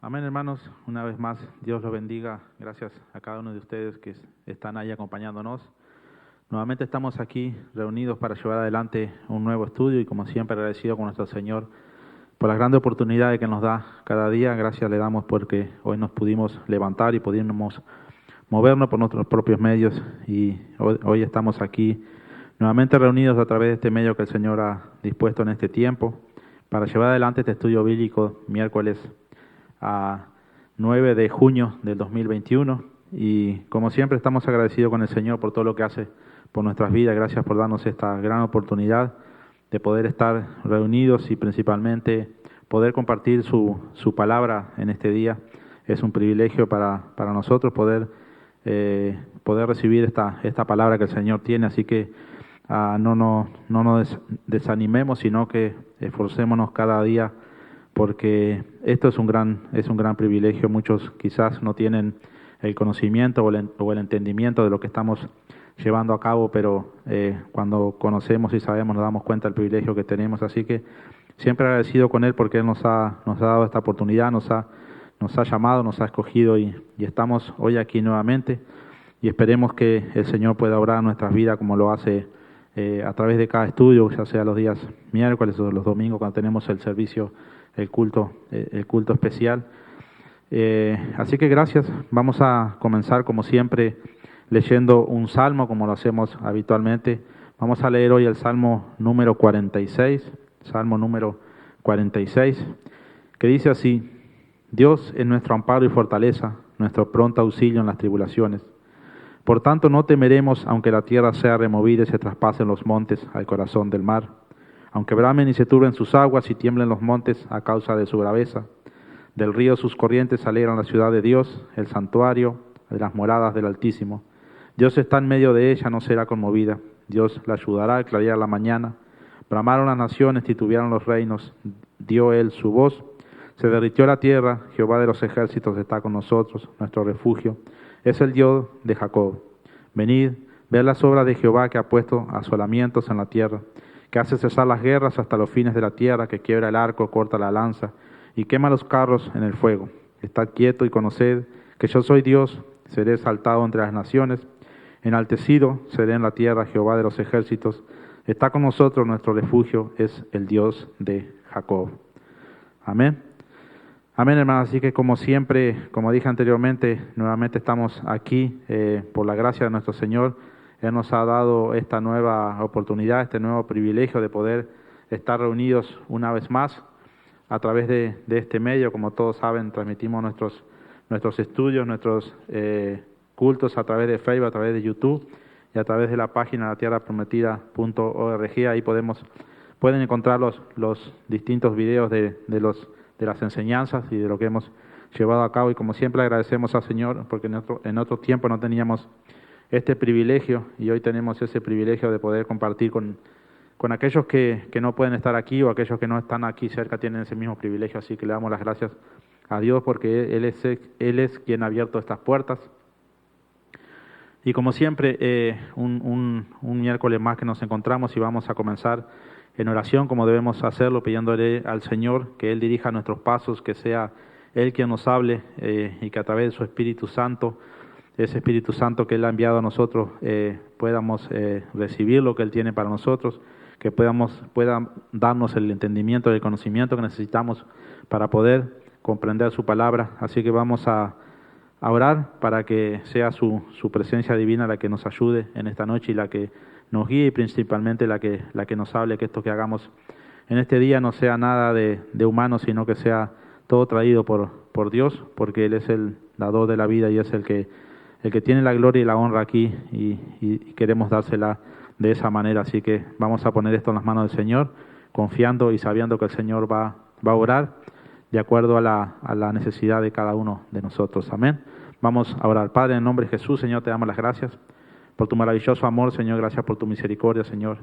Amén, hermanos. Una vez más, Dios los bendiga. Gracias a cada uno de ustedes que están ahí acompañándonos. Nuevamente estamos aquí reunidos para llevar adelante un nuevo estudio y como siempre agradecido con nuestro Señor por las grandes oportunidades que nos da cada día. Gracias le damos porque hoy nos pudimos levantar y pudimos movernos por nuestros propios medios y hoy estamos aquí nuevamente reunidos a través de este medio que el Señor ha dispuesto en este tiempo para llevar adelante este estudio bíblico miércoles a 9 de junio del 2021 y como siempre estamos agradecidos con el Señor por todo lo que hace por nuestras vidas. Gracias por darnos esta gran oportunidad de poder estar reunidos y principalmente poder compartir su palabra en este día. Es un privilegio para nosotros poder recibir esta palabra que el Señor tiene, así que no nos desanimemos, sino que esforcémonos cada día porque esto es un gran privilegio. Muchos quizás no tienen el conocimiento o el entendimiento de lo que estamos llevando a cabo, pero cuando conocemos y sabemos nos damos cuenta del privilegio que tenemos. Así que siempre agradecido con Él porque Él nos ha dado esta oportunidad, nos ha llamado, nos ha escogido y estamos hoy aquí nuevamente y esperemos que el Señor pueda obrar en nuestras vidas como lo hace a través de cada estudio, ya sea los días miércoles o los domingos cuando tenemos el servicio, el culto especial. Así que gracias. Vamos a comenzar como siempre leyendo un salmo como lo hacemos habitualmente. Vamos a leer hoy el salmo número 46, que dice así: Dios es nuestro amparo y fortaleza, nuestro pronto auxilio en las tribulaciones. Por tanto no temeremos aunque la tierra sea removida y se traspasen los montes al corazón del mar, aunque bramen y se turben sus aguas y tiemblen los montes a causa de su braveza. Del río sus corrientes alegran la ciudad de Dios, el santuario de las moradas del Altísimo. Dios está en medio de ella, no será conmovida. Dios la ayudará al clarear la mañana. Bramaron las naciones, titubearon los reinos, dio Él su voz. Se derritió la tierra, Jehová de los ejércitos está con nosotros, nuestro refugio es el Dios de Jacob. Venid, ved las obras de Jehová que ha puesto asolamientos en la tierra, que hace cesar las guerras hasta los fines de la tierra, que quiebra el arco, corta la lanza y quema los carros en el fuego. Estad quieto y conoced que yo soy Dios, seré exaltado entre las naciones, enaltecido seré en la tierra. Jehová de los ejércitos está con nosotros, nuestro refugio es el Dios de Jacob. Amén. Amén, hermanos. Así que como siempre, como dije anteriormente, nuevamente estamos aquí por la gracia de nuestro Señor. Él nos ha dado esta nueva oportunidad, este nuevo privilegio de poder estar reunidos una vez más a través de este medio. Como todos saben, transmitimos nuestros estudios, nuestros cultos a través de Facebook, a través de YouTube y a través de la página latierraprometida.org. Ahí pueden encontrar los distintos videos de las enseñanzas y de lo que hemos llevado a cabo. Y como siempre agradecemos al Señor porque en otro tiempo no teníamos este privilegio y hoy tenemos ese privilegio de poder compartir con aquellos que no pueden estar aquí o aquellos que no están aquí cerca tienen ese mismo privilegio. Así que le damos las gracias a Dios porque Él es quien ha abierto estas puertas. Y como siempre, un miércoles más que nos encontramos y vamos a comenzar en oración como debemos hacerlo, pidiéndole al Señor que Él dirija nuestros pasos, que sea Él quien nos hable y que a través de su Espíritu Santo, ese Espíritu Santo que Él ha enviado a nosotros, podamos recibir lo que Él tiene para nosotros, que pueda darnos el entendimiento y el conocimiento que necesitamos para poder comprender su palabra. Así que vamos a orar para que sea su presencia divina la que nos ayude en esta noche y la que nos guíe y principalmente la que nos hable, que esto que hagamos en este día no sea nada de humano, sino que sea todo traído por Dios, porque Él es el dador de la vida y es el que tiene la gloria y la honra aquí y queremos dársela de esa manera. Así que vamos a poner esto en las manos del Señor, confiando y sabiendo que el Señor va a orar de acuerdo a la necesidad de cada uno de nosotros. Amén. Vamos a orar. Padre, en el nombre de Jesús, Señor, te damos las gracias por tu maravilloso amor, Señor. Gracias por tu misericordia, Señor.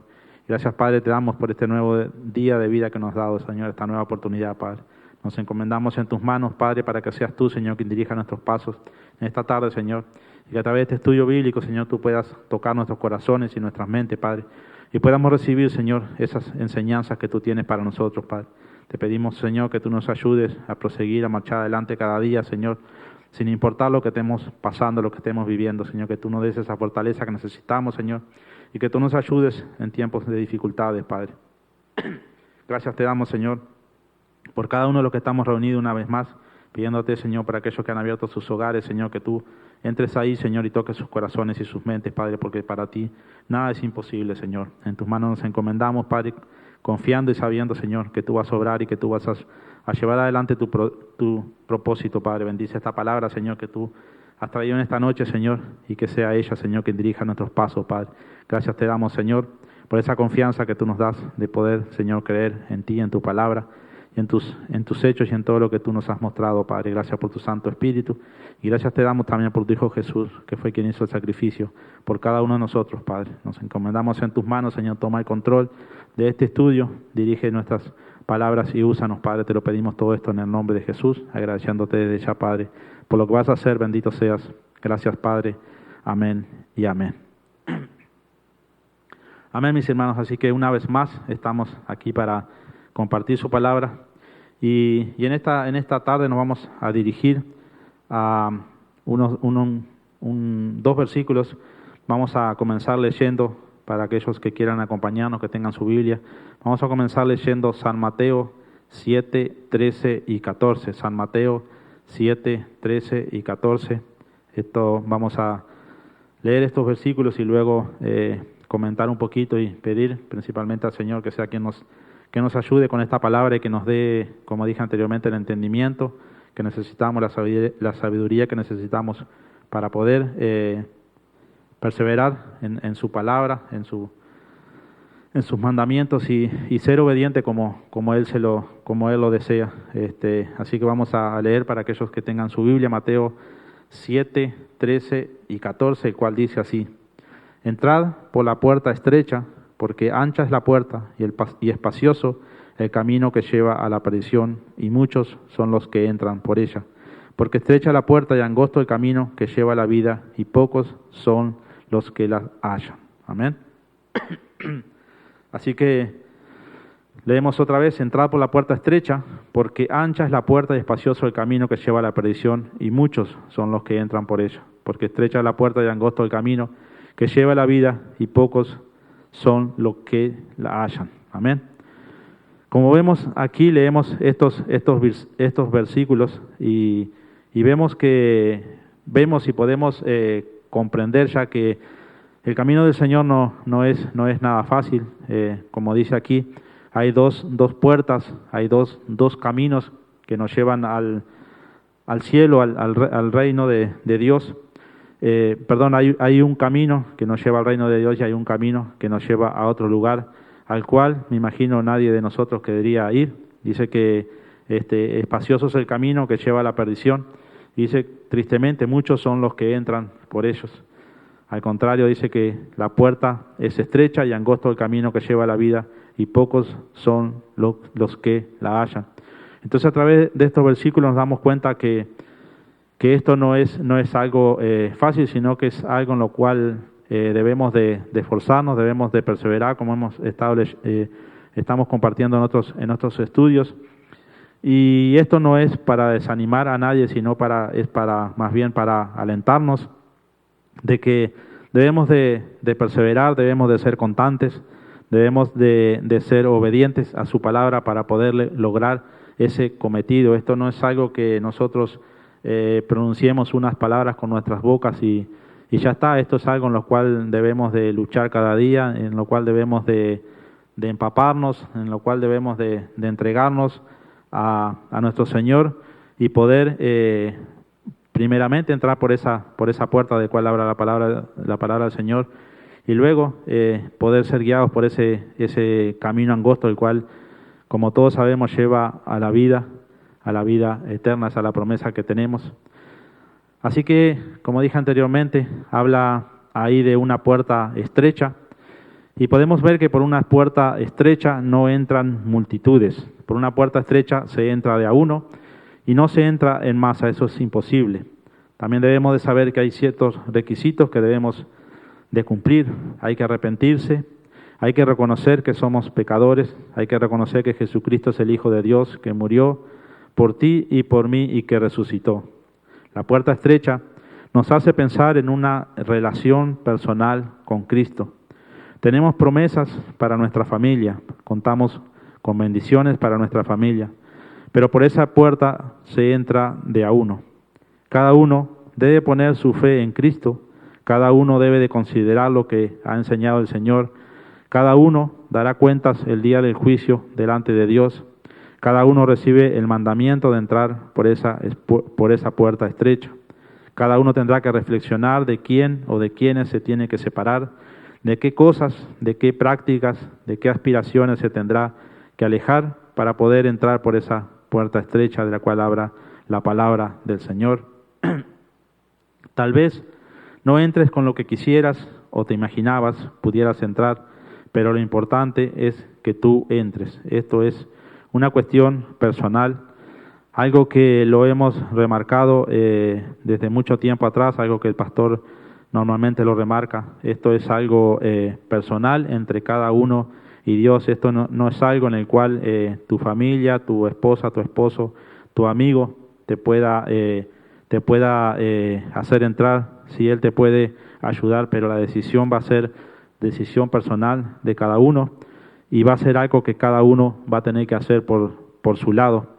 Gracias, Padre, te damos por este nuevo día de vida que nos has dado, Señor, esta nueva oportunidad, Padre. Nos encomendamos en tus manos, Padre, para que seas tú, Señor, quien dirija nuestros pasos en esta tarde, Señor. Y que a través de este estudio bíblico, Señor, tú puedas tocar nuestros corazones y nuestras mentes, Padre. Y podamos recibir, Señor, esas enseñanzas que tú tienes para nosotros, Padre. Te pedimos, Señor, que tú nos ayudes a proseguir, a marchar adelante cada día, Señor, sin importar lo que estemos pasando, lo que estemos viviendo, Señor, que tú nos des esa fortaleza que necesitamos, Señor, y que tú nos ayudes en tiempos de dificultades, Padre. Gracias te damos, Señor, por cada uno de los que estamos reunidos una vez más, pidiéndote, Señor, para aquellos que han abierto sus hogares, Señor, que tú entres ahí, Señor, y toques sus corazones y sus mentes, Padre, porque para ti nada es imposible, Señor. En tus manos nos encomendamos, Padre, confiando y sabiendo, Señor, que tú vas a obrar y que tú vas a llevar adelante tu propósito, Padre. Bendice esta palabra, Señor, que tú has traído en esta noche, Señor, y que sea ella, Señor, quien dirija nuestros pasos, Padre. Gracias te damos, Señor, por esa confianza que tú nos das de poder, Señor, creer en ti, en tu palabra, y en tus hechos y en todo lo que tú nos has mostrado, Padre. Gracias por tu Santo Espíritu, y gracias te damos también por tu Hijo Jesús, que fue quien hizo el sacrificio por cada uno de nosotros, Padre. Nos encomendamos en tus manos, Señor, toma el control de este estudio, dirige nuestras palabras y úsanos, Padre. Te lo pedimos todo esto en el nombre de Jesús, agradeciéndote desde ya, Padre, por lo que vas a hacer. Bendito seas. Gracias, Padre. Amén y amén. Amén, mis hermanos. Así que una vez más estamos aquí para compartir su palabra. Y en esta tarde nos vamos a dirigir a dos versículos. Vamos a comenzar leyendo, para aquellos que quieran acompañarnos, que tengan su Biblia. Vamos a comenzar leyendo San Mateo 7, 13 y 14. San Mateo 7, 13 y 14. Vamos a leer estos versículos y luego comentar un poquito y pedir principalmente al Señor que sea quien nos ayude con esta palabra y que nos dé, como dije anteriormente, el entendimiento que necesitamos, la sabiduría que necesitamos para poder perseverar en su palabra, en sus mandamientos y ser obediente como Él lo desea. Así que vamos a leer para aquellos que tengan su Biblia, Mateo 7, 13 y 14, el cual dice así: Entrad por la puerta estrecha, porque ancha es la puerta y espacioso el camino que lleva a la perdición, y muchos son los que entran por ella. Porque estrecha la puerta y angosto el camino que lleva a la vida, y pocos son los que la hallan. Amén. Así que leemos otra vez: entrad por la puerta estrecha, porque ancha es la puerta y espacioso el camino que lleva a la perdición, y muchos son los que entran por ella. Porque estrecha es la puerta y angosto el camino que lleva a la vida, y pocos son los que la hallan. Amén. Como vemos aquí, leemos estos versículos y vemos y podemos comprender ya que el camino del Señor no es nada fácil. Como dice aquí, hay dos puertas, hay dos caminos que nos llevan al cielo, al reino de Dios. Hay un camino que nos lleva al reino de Dios y hay un camino que nos lleva a otro lugar, al cual me imagino nadie de nosotros querría ir. Dice que espacioso es el camino que lleva a la perdición. Dice, tristemente, muchos son los que entran por ellos. Al contrario, dice que la puerta es estrecha y angosto el camino que lleva a la vida, y pocos son los que la hallan. Entonces, a través de estos versículos nos damos cuenta que esto no es algo fácil, sino que es algo en lo cual debemos de esforzarnos, debemos de perseverar, como estamos compartiendo en otros estudios. Y esto no es para desanimar a nadie, sino más bien para alentarnos de que debemos de perseverar, debemos de ser constantes, debemos de ser obedientes a su palabra para poder lograr ese cometido. Esto no es algo que nosotros pronunciemos unas palabras con nuestras bocas y ya está. Esto es algo en lo cual debemos de luchar cada día, en lo cual debemos de empaparnos, en lo cual debemos de entregarnos a nuestro Señor y poder primeramente entrar por esa puerta de cual habla la palabra del Señor, y luego poder ser guiados por ese camino angosto, el cual, como todos sabemos, lleva a la vida eterna, a la promesa que tenemos. Así que, como dije anteriormente, habla ahí de una puerta estrecha, y podemos ver que por una puerta estrecha no entran multitudes. Por una puerta estrecha se entra de a uno y no se entra en masa, eso es imposible. También debemos de saber que hay ciertos requisitos que debemos de cumplir. Hay que arrepentirse, Hay que reconocer que somos pecadores, hay que reconocer que Jesucristo es el Hijo de Dios, que murió por ti y por mí y que resucitó. La puerta estrecha nos hace pensar en una relación personal con Cristo. Tenemos promesas para nuestra familia, contamos con bendiciones para nuestra familia, pero por esa puerta se entra de a uno. Cada uno debe poner su fe en Cristo, cada uno debe de considerar lo que ha enseñado el Señor, cada uno dará cuentas el día del juicio delante de Dios, cada uno recibe el mandamiento de entrar por esa puerta estrecha. Cada uno tendrá que reflexionar de quién o de quiénes se tiene que separar, de qué cosas, de qué prácticas, de qué aspiraciones se tendrá que alejar para poder entrar por esa puerta estrecha de la cual habla la palabra del Señor. Tal vez no entres con lo que quisieras o te imaginabas pudieras entrar, pero lo importante es que tú entres. Esto es una cuestión personal, algo que lo hemos remarcado desde mucho tiempo atrás, algo que el pastor normalmente lo remarca. Esto es algo personal entre cada uno y Dios. Esto no es algo en el cual tu familia, tu esposa, tu esposo, tu amigo te pueda hacer entrar. Si él te puede ayudar, pero la decisión va a ser decisión personal de cada uno y va a ser algo que cada uno va a tener que hacer por su lado.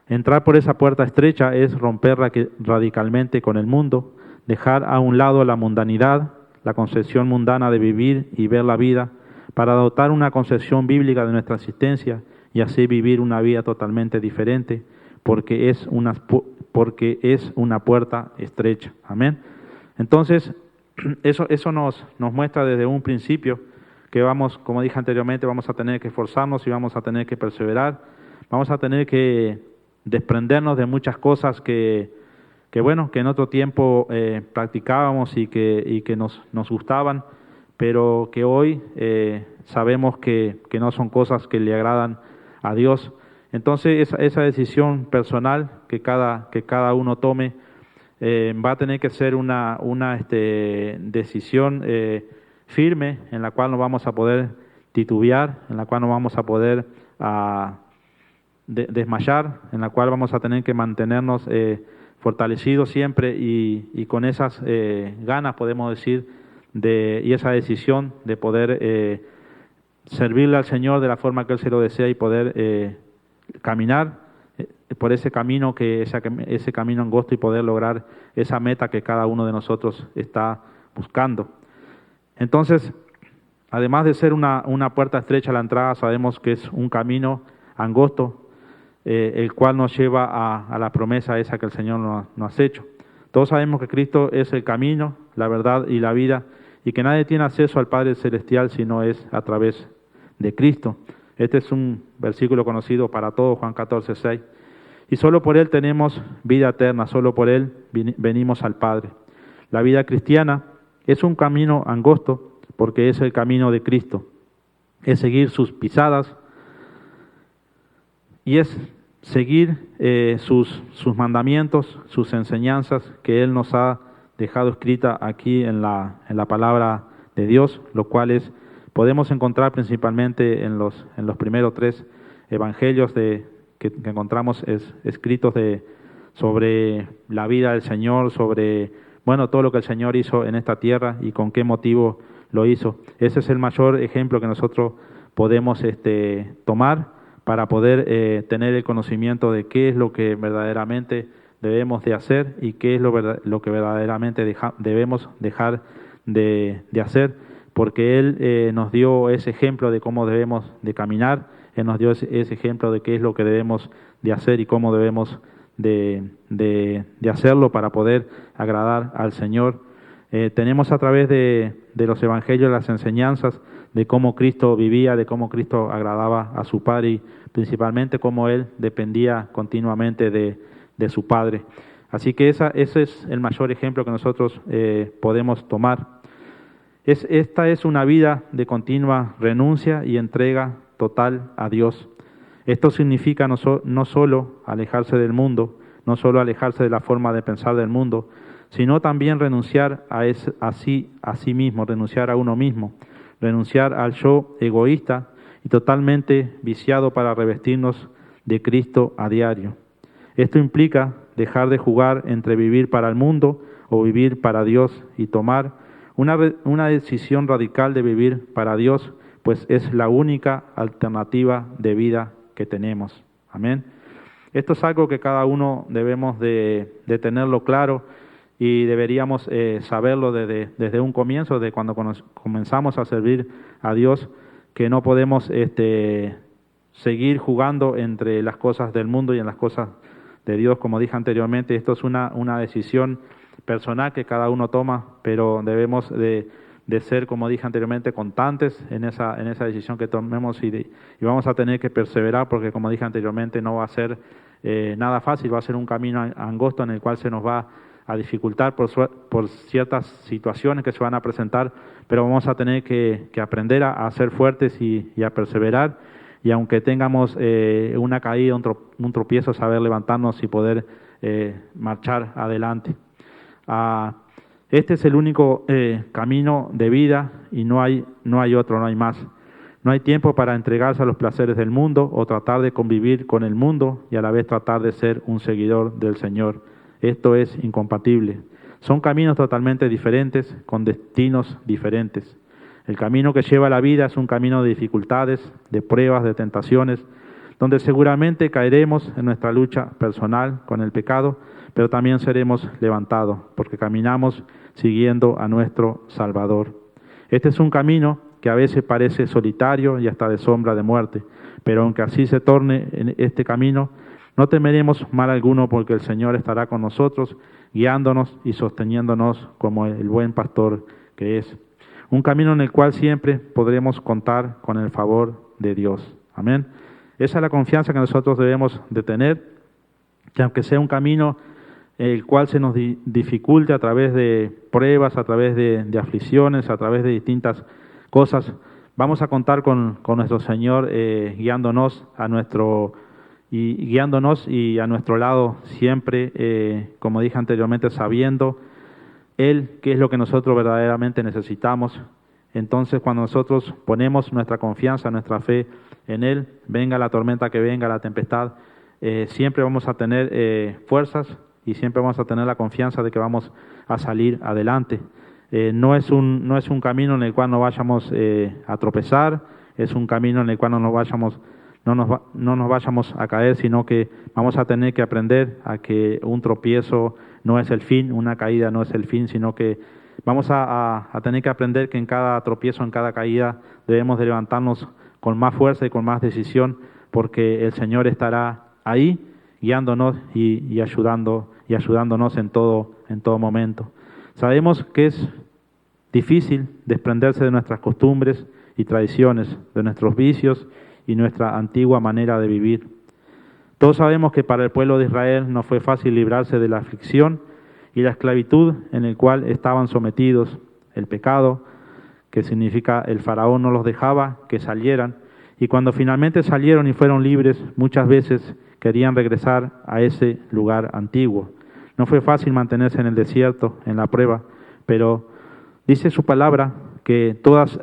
Entrar por esa puerta estrecha es romper radicalmente con el mundo, dejar a un lado la mundanidad, la concepción mundana de vivir y ver la vida, para adoptar una concepción bíblica de nuestra existencia y así vivir una vida totalmente diferente, porque es una puerta estrecha. Amén. Entonces, eso nos muestra desde un principio que vamos, como dije anteriormente, vamos a tener que esforzarnos y vamos a tener que perseverar, vamos a tener que desprendernos de muchas cosas que en otro tiempo practicábamos y que nos gustaban, pero que hoy sabemos que no son cosas que le agradan a Dios. Entonces esa decisión personal que cada uno tome va a tener que ser una decisión firme en la cual no vamos a poder titubear, en la cual no vamos a poder desmayar, en la cual vamos a tener que mantenernos fortalecidos siempre y con esas ganas, podemos decir, y esa decisión de poder servirle al Señor de la forma que Él se lo desea y poder caminar por ese camino, ese camino angosto y poder lograr esa meta que cada uno de nosotros está buscando. Entonces, además de ser una puerta estrecha a la entrada, sabemos que es un camino angosto, el cual nos lleva a la promesa esa que el Señor nos ha hecho. Todos sabemos que Cristo es el camino, la verdad y la vida, y que nadie tiene acceso al Padre Celestial si no es a través de Cristo. Este es un versículo conocido para todos, Juan 14:6. Y solo por Él tenemos vida eterna, solo por Él venimos al Padre. La vida cristiana es un camino angosto porque es el camino de Cristo. Es seguir sus pisadas y es seguir sus mandamientos, sus enseñanzas que Él nos ha dejado escrita aquí en la palabra de Dios, lo cual podemos encontrar principalmente en los primeros 3 evangelios que encontramos escritos sobre la vida del Señor, sobre todo lo que el Señor hizo en esta tierra y con qué motivo lo hizo. Ese es el mayor ejemplo que nosotros podemos tomar para poder tener el conocimiento de qué es lo que verdaderamente debemos de hacer y qué es lo que verdaderamente debemos dejar de hacer, porque Él nos dio ese ejemplo de cómo debemos de caminar, Él nos dio ese ejemplo de qué es lo que debemos de hacer y cómo debemos de hacerlo para poder agradar al Señor. Tenemos a través de los evangelios las enseñanzas de cómo Cristo vivía, de cómo Cristo agradaba a su Padre y principalmente cómo Él dependía continuamente de su Padre. Así que ese es el mayor ejemplo que nosotros podemos tomar. Esta es una vida de continua renuncia y entrega total a Dios. Esto significa no solo alejarse del mundo, no solo alejarse de la forma de pensar del mundo, sino también renunciar a sí mismo, renunciar a uno mismo, renunciar al yo egoísta y totalmente viciado para revestirnos de Cristo a diario. Esto implica dejar de jugar entre vivir para el mundo o vivir para Dios y tomar una decisión radical de vivir para Dios, pues es la única alternativa de vida que tenemos. Amén. Esto es algo que cada uno debemos de tenerlo claro y deberíamos saberlo desde un comienzo, de cuando comenzamos a servir a Dios, que no podemos seguir jugando entre las cosas del mundo y en las cosas de Dios. Como dije anteriormente, esto es una decisión personal que cada uno toma, pero debemos de ser, como dije anteriormente, constantes en esa decisión que tomemos y vamos a tener que perseverar, porque como dije anteriormente, no va a ser nada fácil, va a ser un camino angosto en el cual se nos va a dificultar por ciertas situaciones que se van a presentar, pero vamos a tener que aprender a ser fuertes y a perseverar, y aunque tengamos una caída, un tropiezo, saber levantarnos y poder marchar adelante. Este es el único camino de vida y no hay otro, no hay más. No hay tiempo para entregarse a los placeres del mundo o tratar de convivir con el mundo y a la vez tratar de ser un seguidor del Señor. Esto es incompatible. Son caminos totalmente diferentes, con destinos diferentes. El camino que lleva a la vida es un camino de dificultades, de pruebas, de tentaciones, donde seguramente caeremos en nuestra lucha personal con el pecado, pero también seremos levantados, porque caminamos siguiendo a nuestro Salvador. Este es un camino que a veces parece solitario y hasta de sombra de muerte, pero aunque así se torne en este camino, no temeremos mal alguno, porque el Señor estará con nosotros, guiándonos y sosteniéndonos como el buen pastor que es. Un camino en el cual siempre podremos contar con el favor de Dios. Amén. Esa es la confianza que nosotros debemos de tener, que aunque sea un camino el cual se nos dificulte a través de pruebas, a través de aflicciones, a través de distintas cosas, vamos a contar con nuestro Señor guiándonos y a nuestro lado siempre, como dije anteriormente, sabiendo Él qué es lo que nosotros verdaderamente necesitamos. Entonces, cuando nosotros ponemos nuestra confianza, nuestra fe en Él, venga la tormenta que venga, la tempestad, siempre vamos a tener fuerzas y siempre vamos a tener la confianza de que vamos a salir adelante. No es un camino en el cual nos vayamos a tropezar, es un camino en el cual no nos vayamos a caer, sino que vamos a tener que aprender a que un tropiezo no es el fin, una caída no es el fin, sino que vamos a tener que aprender que en cada tropiezo, en cada caída, debemos de levantarnos con más fuerza y con más decisión, porque el Señor estará ahí guiándonos y ayudándonos en todo momento. Sabemos que es difícil desprenderse de nuestras costumbres y tradiciones, de nuestros vicios y nuestra antigua manera de vivir. Todos sabemos que para el pueblo de Israel no fue fácil librarse de la aflicción y la esclavitud en el cual estaban sometidos. El pecado, que significa el faraón, no los dejaba que salieran, y cuando finalmente salieron y fueron libres, muchas veces querían regresar a ese lugar antiguo. No fue fácil mantenerse en el desierto, en la prueba, pero dice su palabra que todas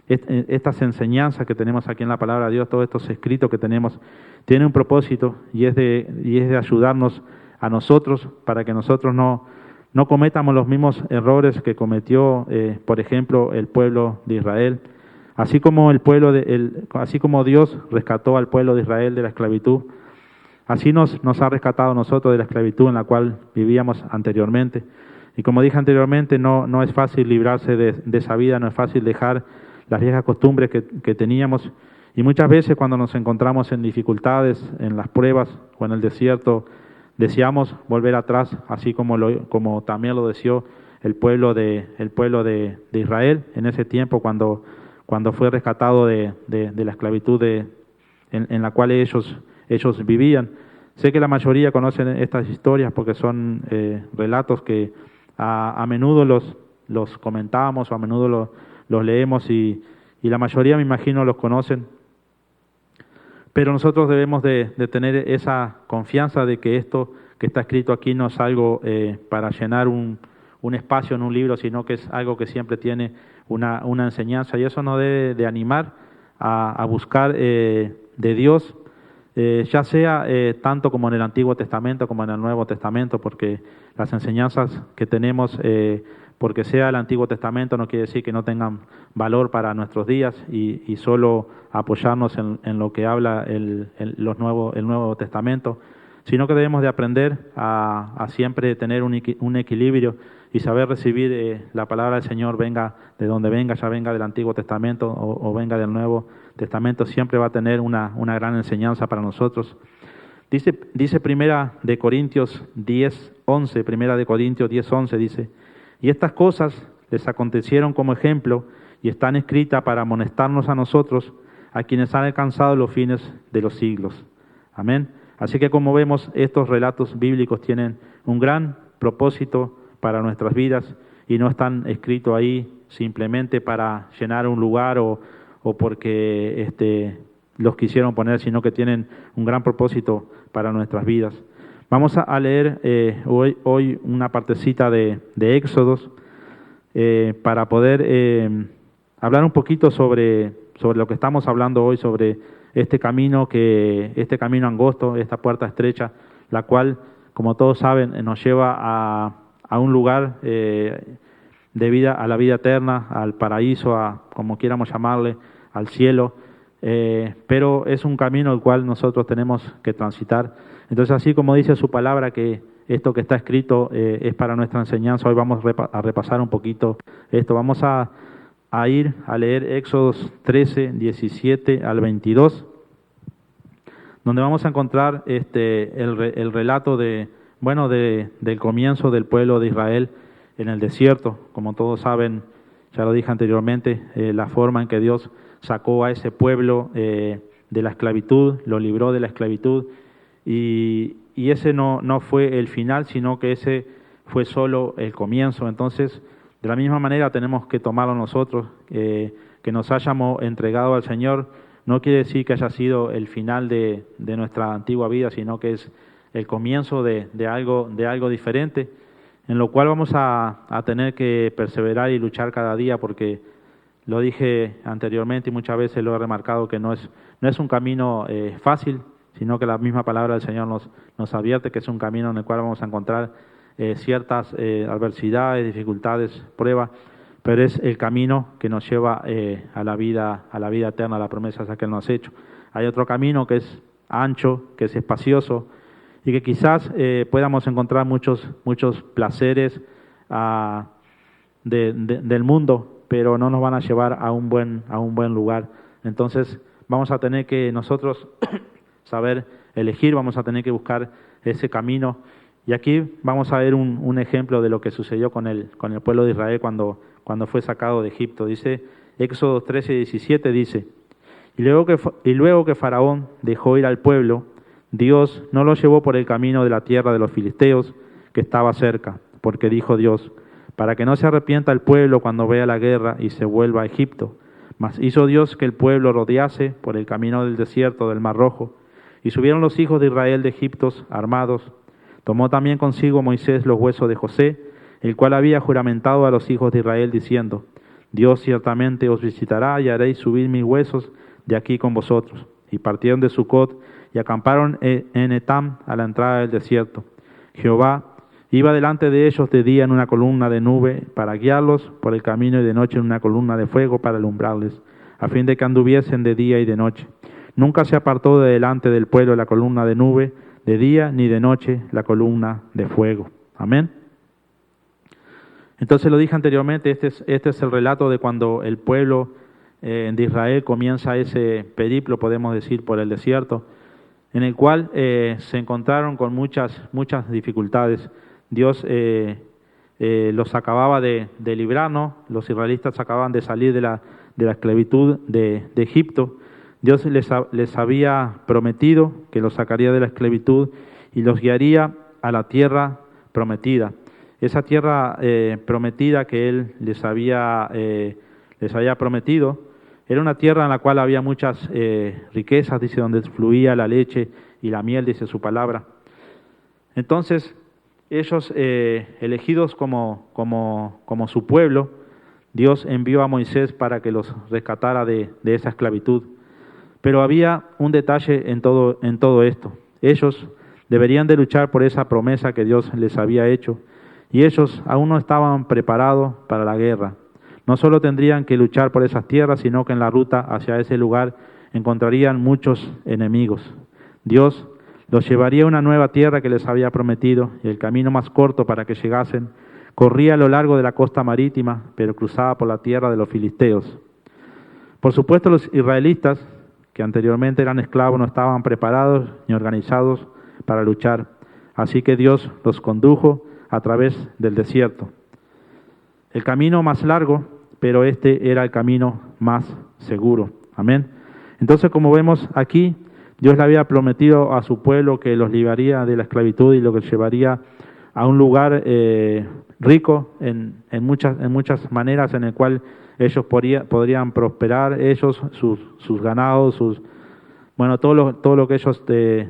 estas enseñanzas que tenemos aquí en la palabra de Dios, todos estos escritos que tenemos, tienen un propósito y es de ayudarnos a nosotros para que nosotros no cometamos los mismos errores que cometió, por ejemplo, el pueblo de Israel. Así como Dios rescató al pueblo de Israel de la esclavitud, así nos ha rescatado a nosotros de la esclavitud en la cual vivíamos anteriormente. Y como dije anteriormente, no es fácil librarse de esa vida, no es fácil dejar las viejas costumbres que teníamos. Y muchas veces cuando nos encontramos en dificultades, en las pruebas o en el desierto, deseamos volver atrás, así como también lo deseó el pueblo de Israel en ese tiempo cuando fue rescatado de la esclavitud en la cual ellos vivían. Sé que la mayoría conocen estas historias porque son relatos que a menudo los comentamos o a menudo los leemos y la mayoría, me imagino, los conocen. Pero nosotros debemos de tener esa confianza de que esto que está escrito aquí no es algo para llenar un espacio en un libro, sino que es algo que siempre tiene una enseñanza, y eso nos debe de animar a buscar de Dios, ya sea tanto como en el Antiguo Testamento como en el Nuevo Testamento, porque las enseñanzas que tenemos, porque sea el Antiguo Testamento, no quiere decir que no tengan valor para nuestros días y solo apoyarnos en lo que habla el Nuevo Testamento, sino que debemos de aprender a siempre tener un equilibrio y saber recibir la palabra del Señor, venga de donde venga, ya venga del Antiguo Testamento o venga del Nuevo Testamento, siempre va a tener una gran enseñanza para nosotros. Dice Primera de Corintios 10:11, Primera de Corintios 10:11 dice: y estas cosas les acontecieron como ejemplo y están escritas para amonestarnos a nosotros, a quienes han alcanzado los fines de los siglos. Amén. Así que, como vemos, estos relatos bíblicos tienen un gran propósito para nuestras vidas y no están escritos ahí simplemente para llenar un lugar o porque los quisieron poner, sino que tienen un gran propósito para nuestras vidas. Vamos a leer hoy una partecita de Éxodos para poder hablar un poquito sobre lo que estamos hablando hoy, sobre este camino angosto, esta puerta estrecha, la cual, como todos saben, nos lleva a un lugar de vida, a la vida eterna, al paraíso, a como quieramos llamarle, al cielo, pero es un camino el cual nosotros tenemos que transitar. Entonces, así como dice su palabra, que esto que está escrito es para nuestra enseñanza, hoy vamos a repasar un poquito esto. Vamos a ir a leer Éxodos 13, 17 al 22, donde vamos a encontrar el relato del comienzo del pueblo de Israel en el desierto. Como todos saben, ya lo dije anteriormente, la forma en que Dios sacó a ese pueblo de la esclavitud, lo libró de la esclavitud, y ese no fue el final, sino que ese fue solo el comienzo. Entonces, de la misma manera tenemos que tomarlo nosotros, que nos hayamos entregado al Señor, no quiere decir que haya sido el final de nuestra antigua vida, sino que es el comienzo de algo diferente, en lo cual vamos a tener que perseverar y luchar cada día, porque lo dije anteriormente y muchas veces lo he remarcado, que no es un camino fácil, sino que la misma palabra del Señor nos advierte que es un camino en el cual vamos a encontrar ciertas adversidades, dificultades, pruebas, pero es el camino que nos lleva a la vida eterna, a la promesa que Él nos ha hecho. Hay otro camino que es ancho, que es espacioso, y que quizás podamos encontrar muchos placeres del mundo, pero no nos van a llevar a un buen lugar. Entonces vamos a tener que nosotros saber elegir, vamos a tener que buscar ese camino. Y aquí vamos a ver un ejemplo de lo que sucedió con el pueblo de Israel cuando fue sacado de Egipto. Dice Éxodo 13, 17, dice: y luego que Faraón dejó ir al pueblo, Dios no lo llevó por el camino de la tierra de los filisteos, que estaba cerca, porque dijo Dios: para que no se arrepienta el pueblo cuando vea la guerra y se vuelva a Egipto. Mas hizo Dios que el pueblo rodease por el camino del desierto del Mar Rojo, y subieron los hijos de Israel de Egipto armados. Tomó también consigo Moisés los huesos de José, el cual había juramentado a los hijos de Israel, diciendo: Dios ciertamente os visitará y haréis subir mis huesos de aquí con vosotros. Y partieron de Sucot y acamparon en Etam, a la entrada del desierto. Jehová iba delante de ellos de día en una columna de nube para guiarlos por el camino, y de noche en una columna de fuego para alumbrarles, a fin de que anduviesen de día y de noche. Nunca se apartó de delante del pueblo la columna de nube de día, ni de noche la columna de fuego. Amén. Entonces, lo dije anteriormente, este es el relato de cuando el pueblo de Israel comienza ese periplo, podemos decir, por el desierto, en el cual se encontraron con muchas dificultades. Dios los acababa de librar, ¿no? Los israelitas acababan de salir de la esclavitud de Egipto. Dios les había prometido que los sacaría de la esclavitud y los guiaría a la tierra prometida. Esa tierra prometida que Él les había prometido era una tierra en la cual había muchas riquezas, dice, donde fluía la leche y la miel, dice su palabra. Entonces, ellos elegidos como su pueblo, Dios envió a Moisés para que los rescatara de esa esclavitud. Pero había un detalle en todo esto. Ellos deberían de luchar por esa promesa que Dios les había hecho, y ellos aún no estaban preparados para la guerra. No solo tendrían que luchar por esas tierras, sino que en la ruta hacia ese lugar encontrarían muchos enemigos. Dios los llevaría a una nueva tierra que les había prometido, y el camino más corto para que llegasen corría a lo largo de la costa marítima, pero cruzaba por la tierra de los filisteos. Por supuesto, los israelitas, que anteriormente eran esclavos, no estaban preparados ni organizados para luchar. Así que Dios los condujo a través del desierto. El camino más largo, pero este era el camino más seguro. Amén. Entonces, como vemos aquí, Dios le había prometido a su pueblo que los libraría de la esclavitud y lo que llevaría a un lugar rico en muchas maneras, en el cual ellos podrían prosperar, ellos, sus ganados, todo lo que ellos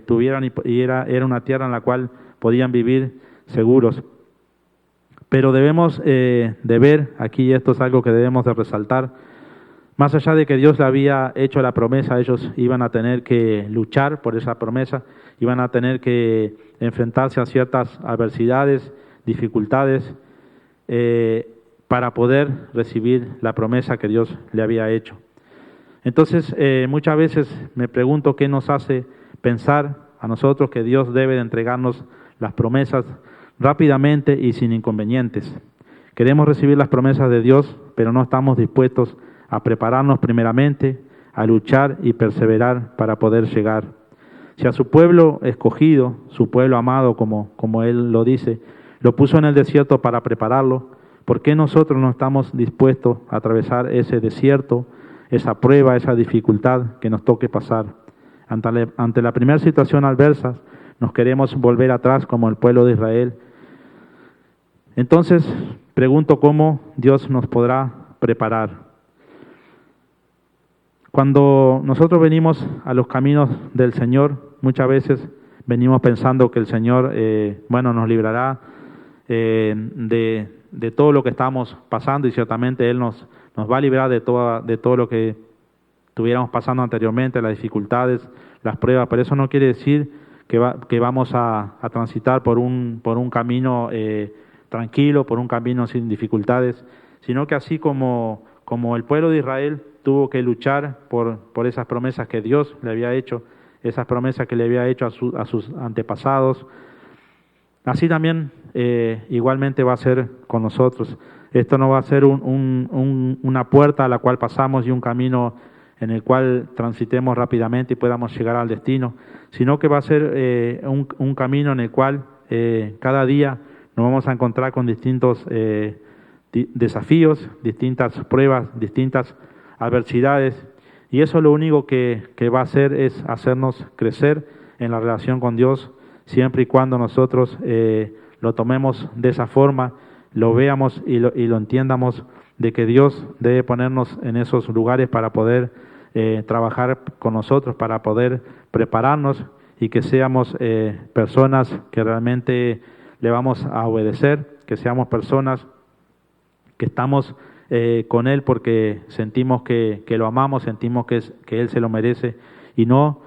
tuvieran, y era una tierra en la cual podían vivir seguros. Pero debemos de ver aquí, y esto es algo que debemos de resaltar, más allá de que Dios le había hecho la promesa, ellos iban a tener que luchar por esa promesa, iban a tener que enfrentarse a ciertas adversidades, dificultades, para poder recibir la promesa que Dios le había hecho. Entonces, muchas veces me pregunto qué nos hace pensar a nosotros que Dios debe de entregarnos las promesas rápidamente y sin inconvenientes. Queremos recibir las promesas de Dios, pero no estamos dispuestos a prepararnos primeramente, a luchar y perseverar para poder llegar. Si a su pueblo escogido, su pueblo amado, como Él lo dice, lo puso en el desierto para prepararlo, ¿por qué nosotros no estamos dispuestos a atravesar ese desierto, esa prueba, esa dificultad que nos toque pasar? Ante la primera situación adversa, nos queremos volver atrás como el pueblo de Israel. Entonces, pregunto cómo Dios nos podrá preparar. Cuando nosotros venimos a los caminos del Señor, muchas veces venimos pensando que el Señor, nos librará de todo lo que estamos pasando, y ciertamente Él nos va a librar de todo lo que estuviéramos pasando anteriormente, las dificultades, las pruebas. Pero eso no quiere decir que vamos a transitar por un camino tranquilo, por un camino sin dificultades, sino que así como el pueblo de Israel tuvo que luchar por esas promesas que Dios le había hecho, esas promesas que le había hecho a sus antepasados, así también igualmente va a ser con nosotros. Esto no va a ser una puerta a la cual pasamos y un camino en el cual transitemos rápidamente y podamos llegar al destino, sino que va a ser un camino en el cual cada día nos vamos a encontrar con distintos desafíos, distintas pruebas, distintas adversidades, y eso lo único que va a hacer es hacernos crecer en la relación con Dios, siempre y cuando nosotros lo tomemos de esa forma, lo veamos y lo entiendamos, de que Dios debe ponernos en esos lugares para poder trabajar con nosotros, para poder prepararnos y que seamos personas que realmente le vamos a obedecer, que seamos personas que estamos con Él porque sentimos que lo amamos, sentimos que Él se lo merece, y no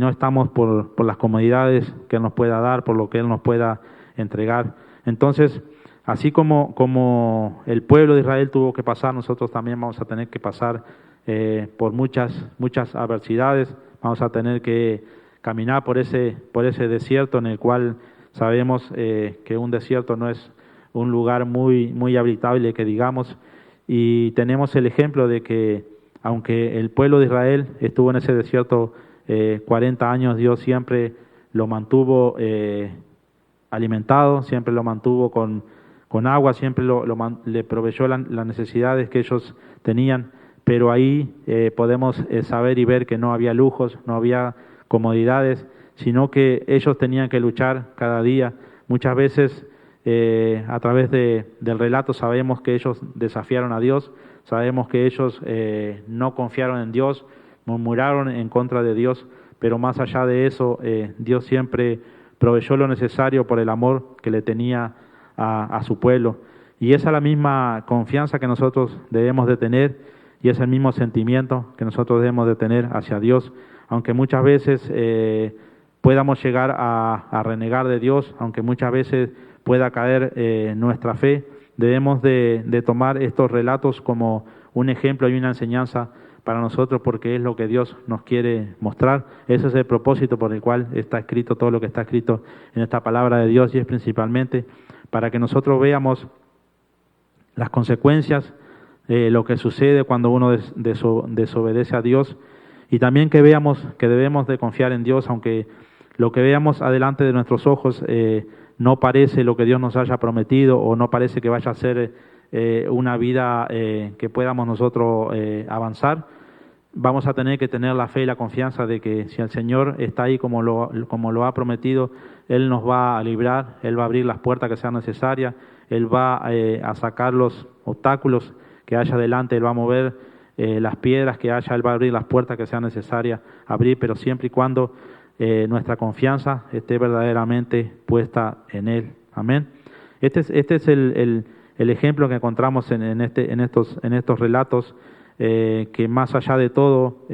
estamos por las comodidades que Él nos pueda dar, por lo que Él nos pueda entregar. Entonces, así como el pueblo de Israel tuvo que pasar, nosotros también vamos a tener que pasar por muchas adversidades. Vamos a tener que caminar por ese desierto, en el cual sabemos que un desierto no es un lugar muy habitable, que digamos, y tenemos el ejemplo de que aunque el pueblo de Israel estuvo en ese desierto 40 años, Dios siempre lo mantuvo alimentado, siempre lo mantuvo con agua, siempre le proveyó las necesidades que ellos tenían, pero ahí podemos saber y ver que no había lujos, no había comodidades, sino que ellos tenían que luchar cada día. Muchas veces a través del relato sabemos que ellos desafiaron a Dios, sabemos que ellos no confiaron en Dios, murmuraron en contra de Dios, pero más allá de eso, Dios siempre proveyó lo necesario por el amor que le tenía a su pueblo. Y esa es la misma confianza que nosotros debemos de tener y es el mismo sentimiento que nosotros debemos de tener hacia Dios, aunque muchas veces podamos llegar a renegar de Dios, aunque muchas veces pueda caer nuestra fe, debemos de tomar estos relatos como un ejemplo y una enseñanza para nosotros, porque es lo que Dios nos quiere mostrar. Ese es el propósito por el cual está escrito todo lo que está escrito en esta palabra de Dios, y es principalmente para que nosotros veamos las consecuencias, lo que sucede cuando uno desobedece a Dios, y también que veamos que debemos de confiar en Dios, aunque lo que veamos adelante de nuestros ojos no parece lo que Dios nos haya prometido, o no parece que vaya a ser una vida que podamos nosotros avanzar. Vamos a tener que tener la fe y la confianza de que si el Señor está ahí como lo ha prometido, Él nos va a librar, Él va a abrir las puertas que sean necesarias, Él va a sacar los obstáculos que haya adelante, Él va a mover las piedras que haya, Él va a abrir las puertas que sean necesarias abrir, pero siempre y cuando nuestra confianza esté verdaderamente puesta en Él. Amén. Este es el ejemplo que encontramos en estos relatos, que más allá de todo,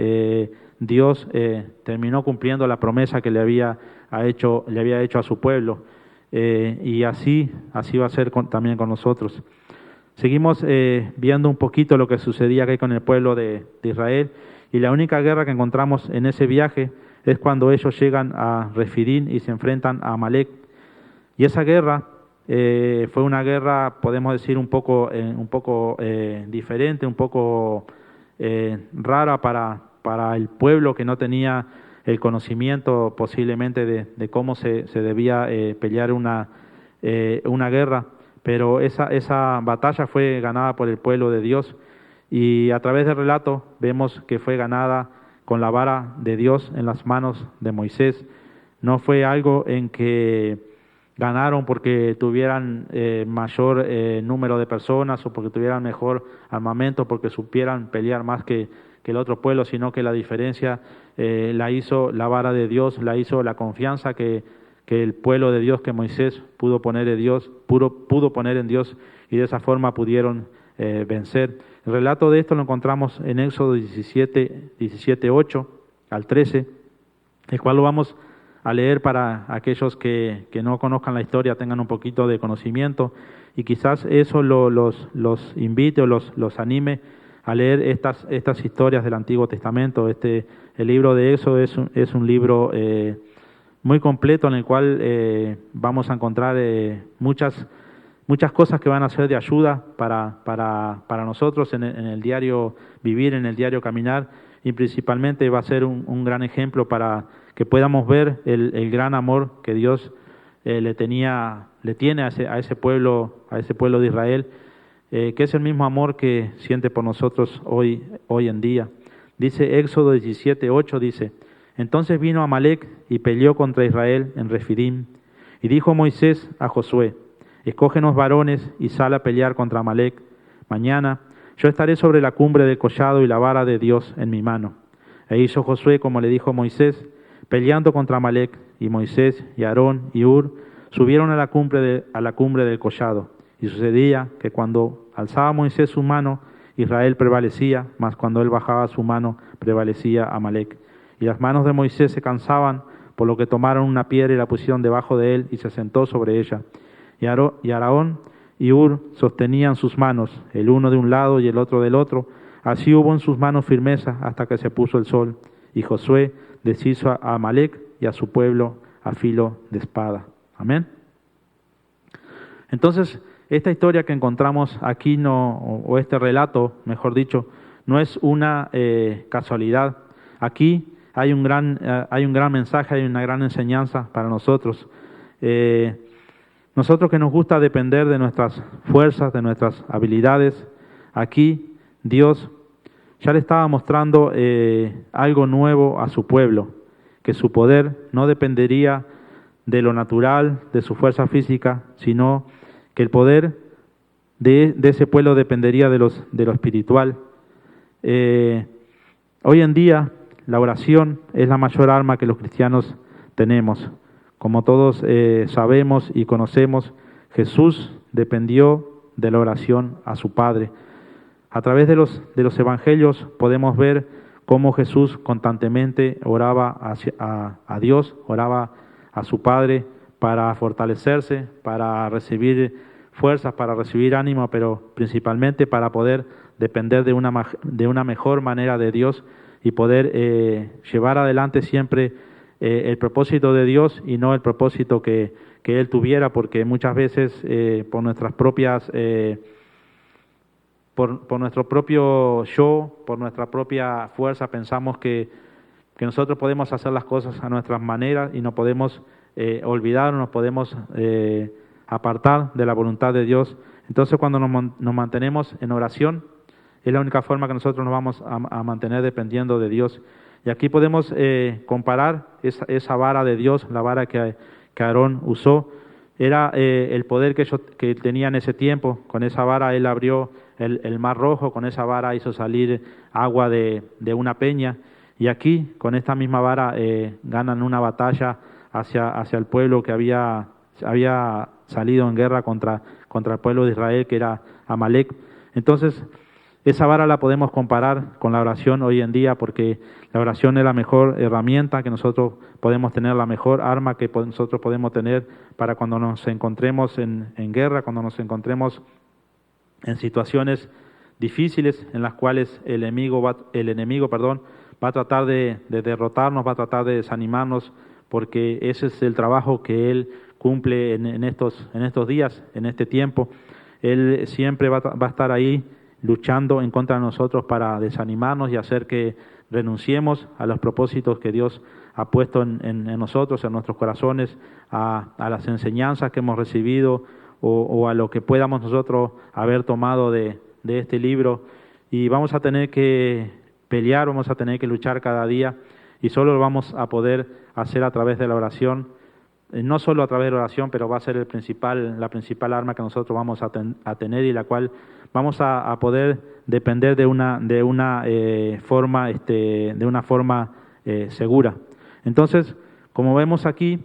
Dios terminó cumpliendo la promesa que le había hecho a su pueblo, y así va a ser también con nosotros. Seguimos viendo un poquito lo que sucedía aquí con el pueblo de Israel, y la única guerra que encontramos en ese viaje es cuando ellos llegan a Refidim y se enfrentan a Amalek. Y esa guerra fue una guerra, podemos decir, un poco diferente, un poco rara para el pueblo que no tenía el conocimiento posiblemente de cómo se debía pelear una guerra, pero esa batalla fue ganada por el pueblo de Dios, y a través del relato vemos que fue ganada con la vara de Dios en las manos de Moisés. No fue algo en que ganaron porque tuvieran mayor número de personas, o porque tuvieran mejor armamento, porque supieran pelear más que el otro pueblo, sino que la diferencia la hizo la vara de Dios, la hizo la confianza que el pueblo de Dios, que Moisés pudo poner en Dios, y de esa forma pudieron vencer. El relato de esto lo encontramos en Éxodo 17, 8 al 13, el cual lo vamos a leer para aquellos que no conozcan la historia, tengan un poquito de conocimiento, y quizás eso los invite o los anime a leer estas historias del Antiguo Testamento. El libro de Éxodo es un libro muy completo, en el cual vamos a encontrar muchas cosas que van a ser de ayuda para nosotros en el diario vivir, en el diario caminar, y principalmente va a ser un gran ejemplo para que podamos ver el gran amor que Dios le tiene a ese pueblo de Israel, que es el mismo amor que siente por nosotros hoy en día. Dice Éxodo 17, 8, dice: Entonces vino Amalek y peleó contra Israel en Refidim, y dijo Moisés a Josué: Escógenos varones y sal a pelear contra Amalek. Mañana yo estaré sobre la cumbre del collado y la vara de Dios en mi mano. E hizo Josué como le dijo Moisés, peleando contra Amalek, y Moisés y Aarón y Hur subieron a la cumbre del collado. Y sucedía que cuando alzaba Moisés su mano, Israel prevalecía, mas cuando él bajaba su mano, prevalecía Amalek. Y las manos de Moisés se cansaban, por lo que tomaron una piedra y la pusieron debajo de él, y se sentó sobre ella. Y Aarón y Hur sostenían sus manos, el uno de un lado y el otro del otro. Así hubo en sus manos firmeza hasta que se puso el sol. Y Josué deshizo a Amalek y a su pueblo a filo de espada. Amén. Entonces, esta historia que encontramos aquí, o este relato, mejor dicho, no es una casualidad. Aquí hay un gran mensaje, hay una gran enseñanza para nosotros. Nosotros que nos gusta depender de nuestras fuerzas, de nuestras habilidades, aquí Dios ya le estaba mostrando algo nuevo a su pueblo, que su poder no dependería de lo natural, de su fuerza física, sino que el poder de ese pueblo dependería de lo espiritual. Hoy en día la oración es la mayor arma que los cristianos tenemos. Como todos sabemos y conocemos, Jesús dependió de la oración a su Padre. A través de los evangelios podemos ver cómo Jesús constantemente oraba a Dios, oraba a su Padre para fortalecerse, para recibir fuerzas, para recibir ánimo, pero principalmente para poder depender de una mejor manera de Dios y poder llevar adelante siempre el propósito de Dios y no el propósito que Él tuviera, porque muchas veces por nuestras propias... Por nuestro propio yo, por nuestra propia fuerza, pensamos que nosotros podemos hacer las cosas a nuestras maneras y no podemos olvidar, nos podemos apartar de la voluntad de Dios. Entonces, cuando nos mantenemos en oración, es la única forma que nosotros nos vamos a mantener dependiendo de Dios. Y aquí podemos comparar esa vara de Dios, la vara que Aarón usó, era el poder que tenía en ese tiempo. Con esa vara él abrió el Mar Rojo, con esa vara hizo salir agua de una peña, y aquí con esta misma vara ganan una batalla hacia el pueblo que había salido en guerra contra el pueblo de Israel, que era Amalek. Entonces, esa vara la podemos comparar con la oración hoy en día, porque la oración es la mejor herramienta que nosotros podemos tener, la mejor arma que nosotros podemos tener para cuando nos encontremos en guerra, cuando nos encontremos en situaciones difíciles en las cuales el enemigo va a tratar de derrotarnos, va a tratar de desanimarnos, porque ese es el trabajo que él cumple en estos días, en este tiempo. Él siempre va a estar ahí luchando en contra de nosotros para desanimarnos y hacer que renunciemos a los propósitos que Dios ha puesto en nosotros, en nuestros corazones, a las enseñanzas que hemos recibido o a lo que podamos nosotros haber tomado de este libro. Y vamos a tener que pelear, vamos a tener que luchar cada día, y solo lo vamos a poder hacer a través de la oración. No solo a través de la oración, pero va a ser la principal arma que nosotros vamos a tener, y la cual vamos a poder depender de una forma segura. Entonces, como vemos aquí,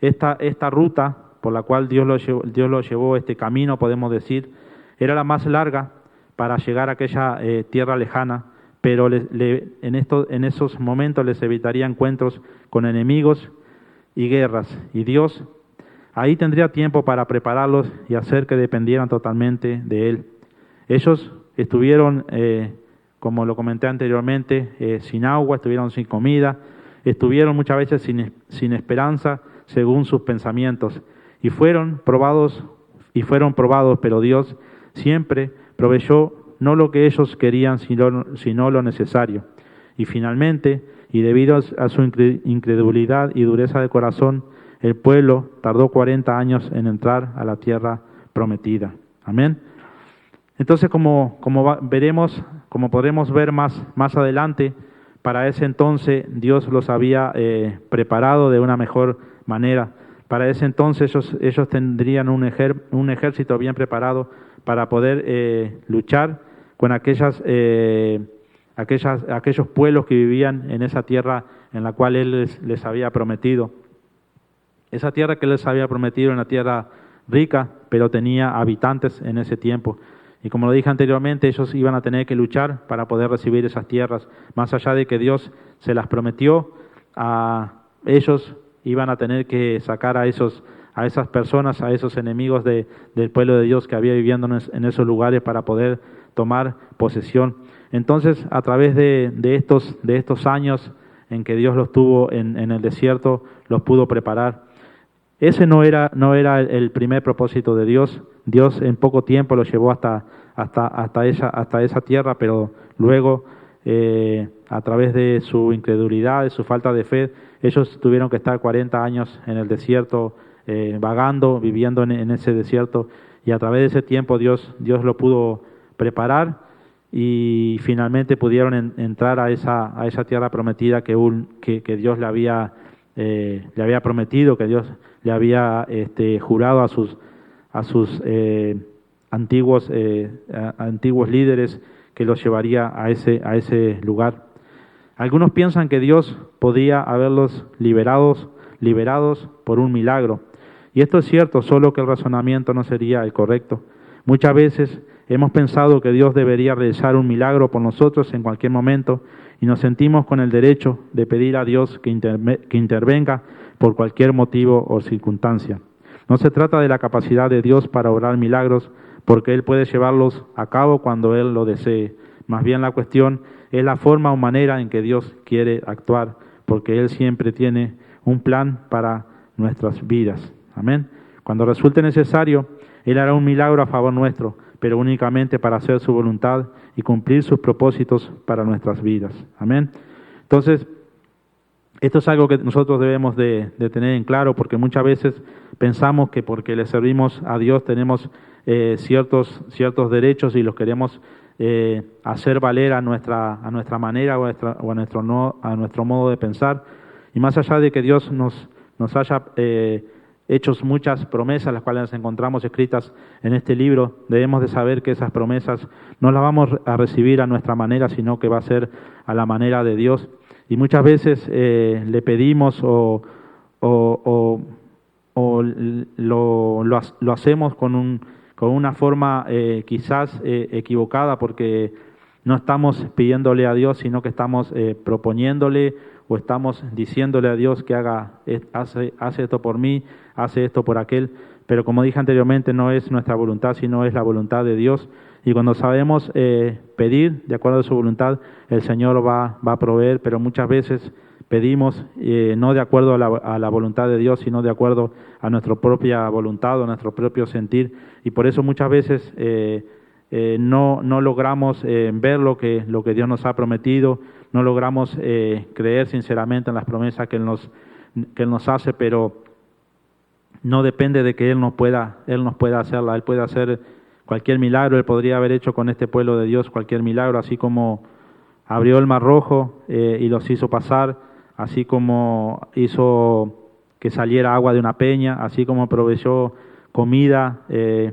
esta ruta por la cual Dios lo llevó, este camino, podemos decir, era la más larga para llegar a aquella tierra lejana, pero en esos momentos les evitaría encuentros con enemigos y guerras, y Dios ahí tendría tiempo para prepararlos y hacer que dependieran totalmente de Él. Ellos estuvieron, como lo comenté anteriormente, sin agua, estuvieron sin comida, estuvieron muchas veces sin esperanza según sus pensamientos, y fueron probados, pero Dios siempre proveyó no lo que ellos querían, sino lo necesario. Y finalmente, y debido a su incredulidad y dureza de corazón, el pueblo tardó 40 años en entrar a la tierra prometida. Amén. Entonces, como podremos ver más adelante, para ese entonces Dios los había preparado de una mejor manera. Para ese entonces ellos tendrían un ejército bien preparado para poder luchar con aquellos pueblos que vivían en esa tierra en la cual Él les había prometido. Esa tierra que Él les había prometido era una tierra rica, pero tenía habitantes en ese tiempo. Y como lo dije anteriormente, ellos iban a tener que luchar para poder recibir esas tierras. Más allá de que Dios se las prometió, a ellos iban a tener que sacar a esas personas, a esos enemigos del pueblo de Dios que había viviendo en esos lugares para poder tomar posesión. Entonces, a través de estos años en que Dios los tuvo en el desierto, los pudo preparar. Ese no era el primer propósito de Dios. Dios en poco tiempo los llevó hasta esa tierra, pero luego, a través de su incredulidad, de su falta de fe, ellos tuvieron que estar 40 años en el desierto, vagando, viviendo en ese desierto, y a través de ese tiempo Dios lo pudo preparar, y finalmente pudieron entrar a esa tierra prometida que Dios le había prometido, que Dios le había jurado a sus antiguos líderes, que los llevaría a ese lugar. Algunos piensan que Dios podía haberlos liberados por un milagro. Y esto es cierto, solo que el razonamiento no sería el correcto. Muchas veces hemos pensado que Dios debería realizar un milagro por nosotros en cualquier momento y nos sentimos con el derecho de pedir a Dios que intervenga por cualquier motivo o circunstancia. No se trata de la capacidad de Dios para obrar milagros, porque Él puede llevarlos a cabo cuando Él lo desee. Más bien la cuestión es la forma o manera en que Dios quiere actuar, porque Él siempre tiene un plan para nuestras vidas. Amén. Cuando resulte necesario, Él hará un milagro a favor nuestro, pero únicamente para hacer su voluntad y cumplir sus propósitos para nuestras vidas. Amén. Entonces, esto es algo que nosotros debemos de tener en claro, porque muchas veces pensamos que porque le servimos a Dios tenemos ciertos derechos y los queremos hacer valer a nuestra manera o a nuestro modo de pensar. Y más allá de que Dios nos haya hecho muchas promesas, las cuales encontramos escritas en este libro, debemos de saber que esas promesas no las vamos a recibir a nuestra manera, sino que va a ser a la manera de Dios. Y muchas veces le pedimos o lo hacemos con una forma quizás equivocada, porque no estamos pidiéndole a Dios, sino que estamos proponiéndole o estamos diciéndole a Dios que hace esto por mí, hace esto por aquel. Pero como dije anteriormente, no es nuestra voluntad, sino es la voluntad de Dios. Y cuando sabemos pedir de acuerdo a su voluntad, el Señor va a proveer, pero muchas veces pedimos no de acuerdo a la voluntad de Dios, sino de acuerdo a nuestra propia voluntad o a nuestro propio sentir. Y por eso muchas veces no logramos ver lo que Dios nos ha prometido, no logramos creer sinceramente en las promesas que Él nos hace, pero no depende de que Él nos pueda hacerla. Él puede hacer cualquier milagro. Él podría haber hecho con este pueblo de Dios cualquier milagro, así como abrió el Mar Rojo y los hizo pasar, así como hizo que saliera agua de una peña, así como proveyó comida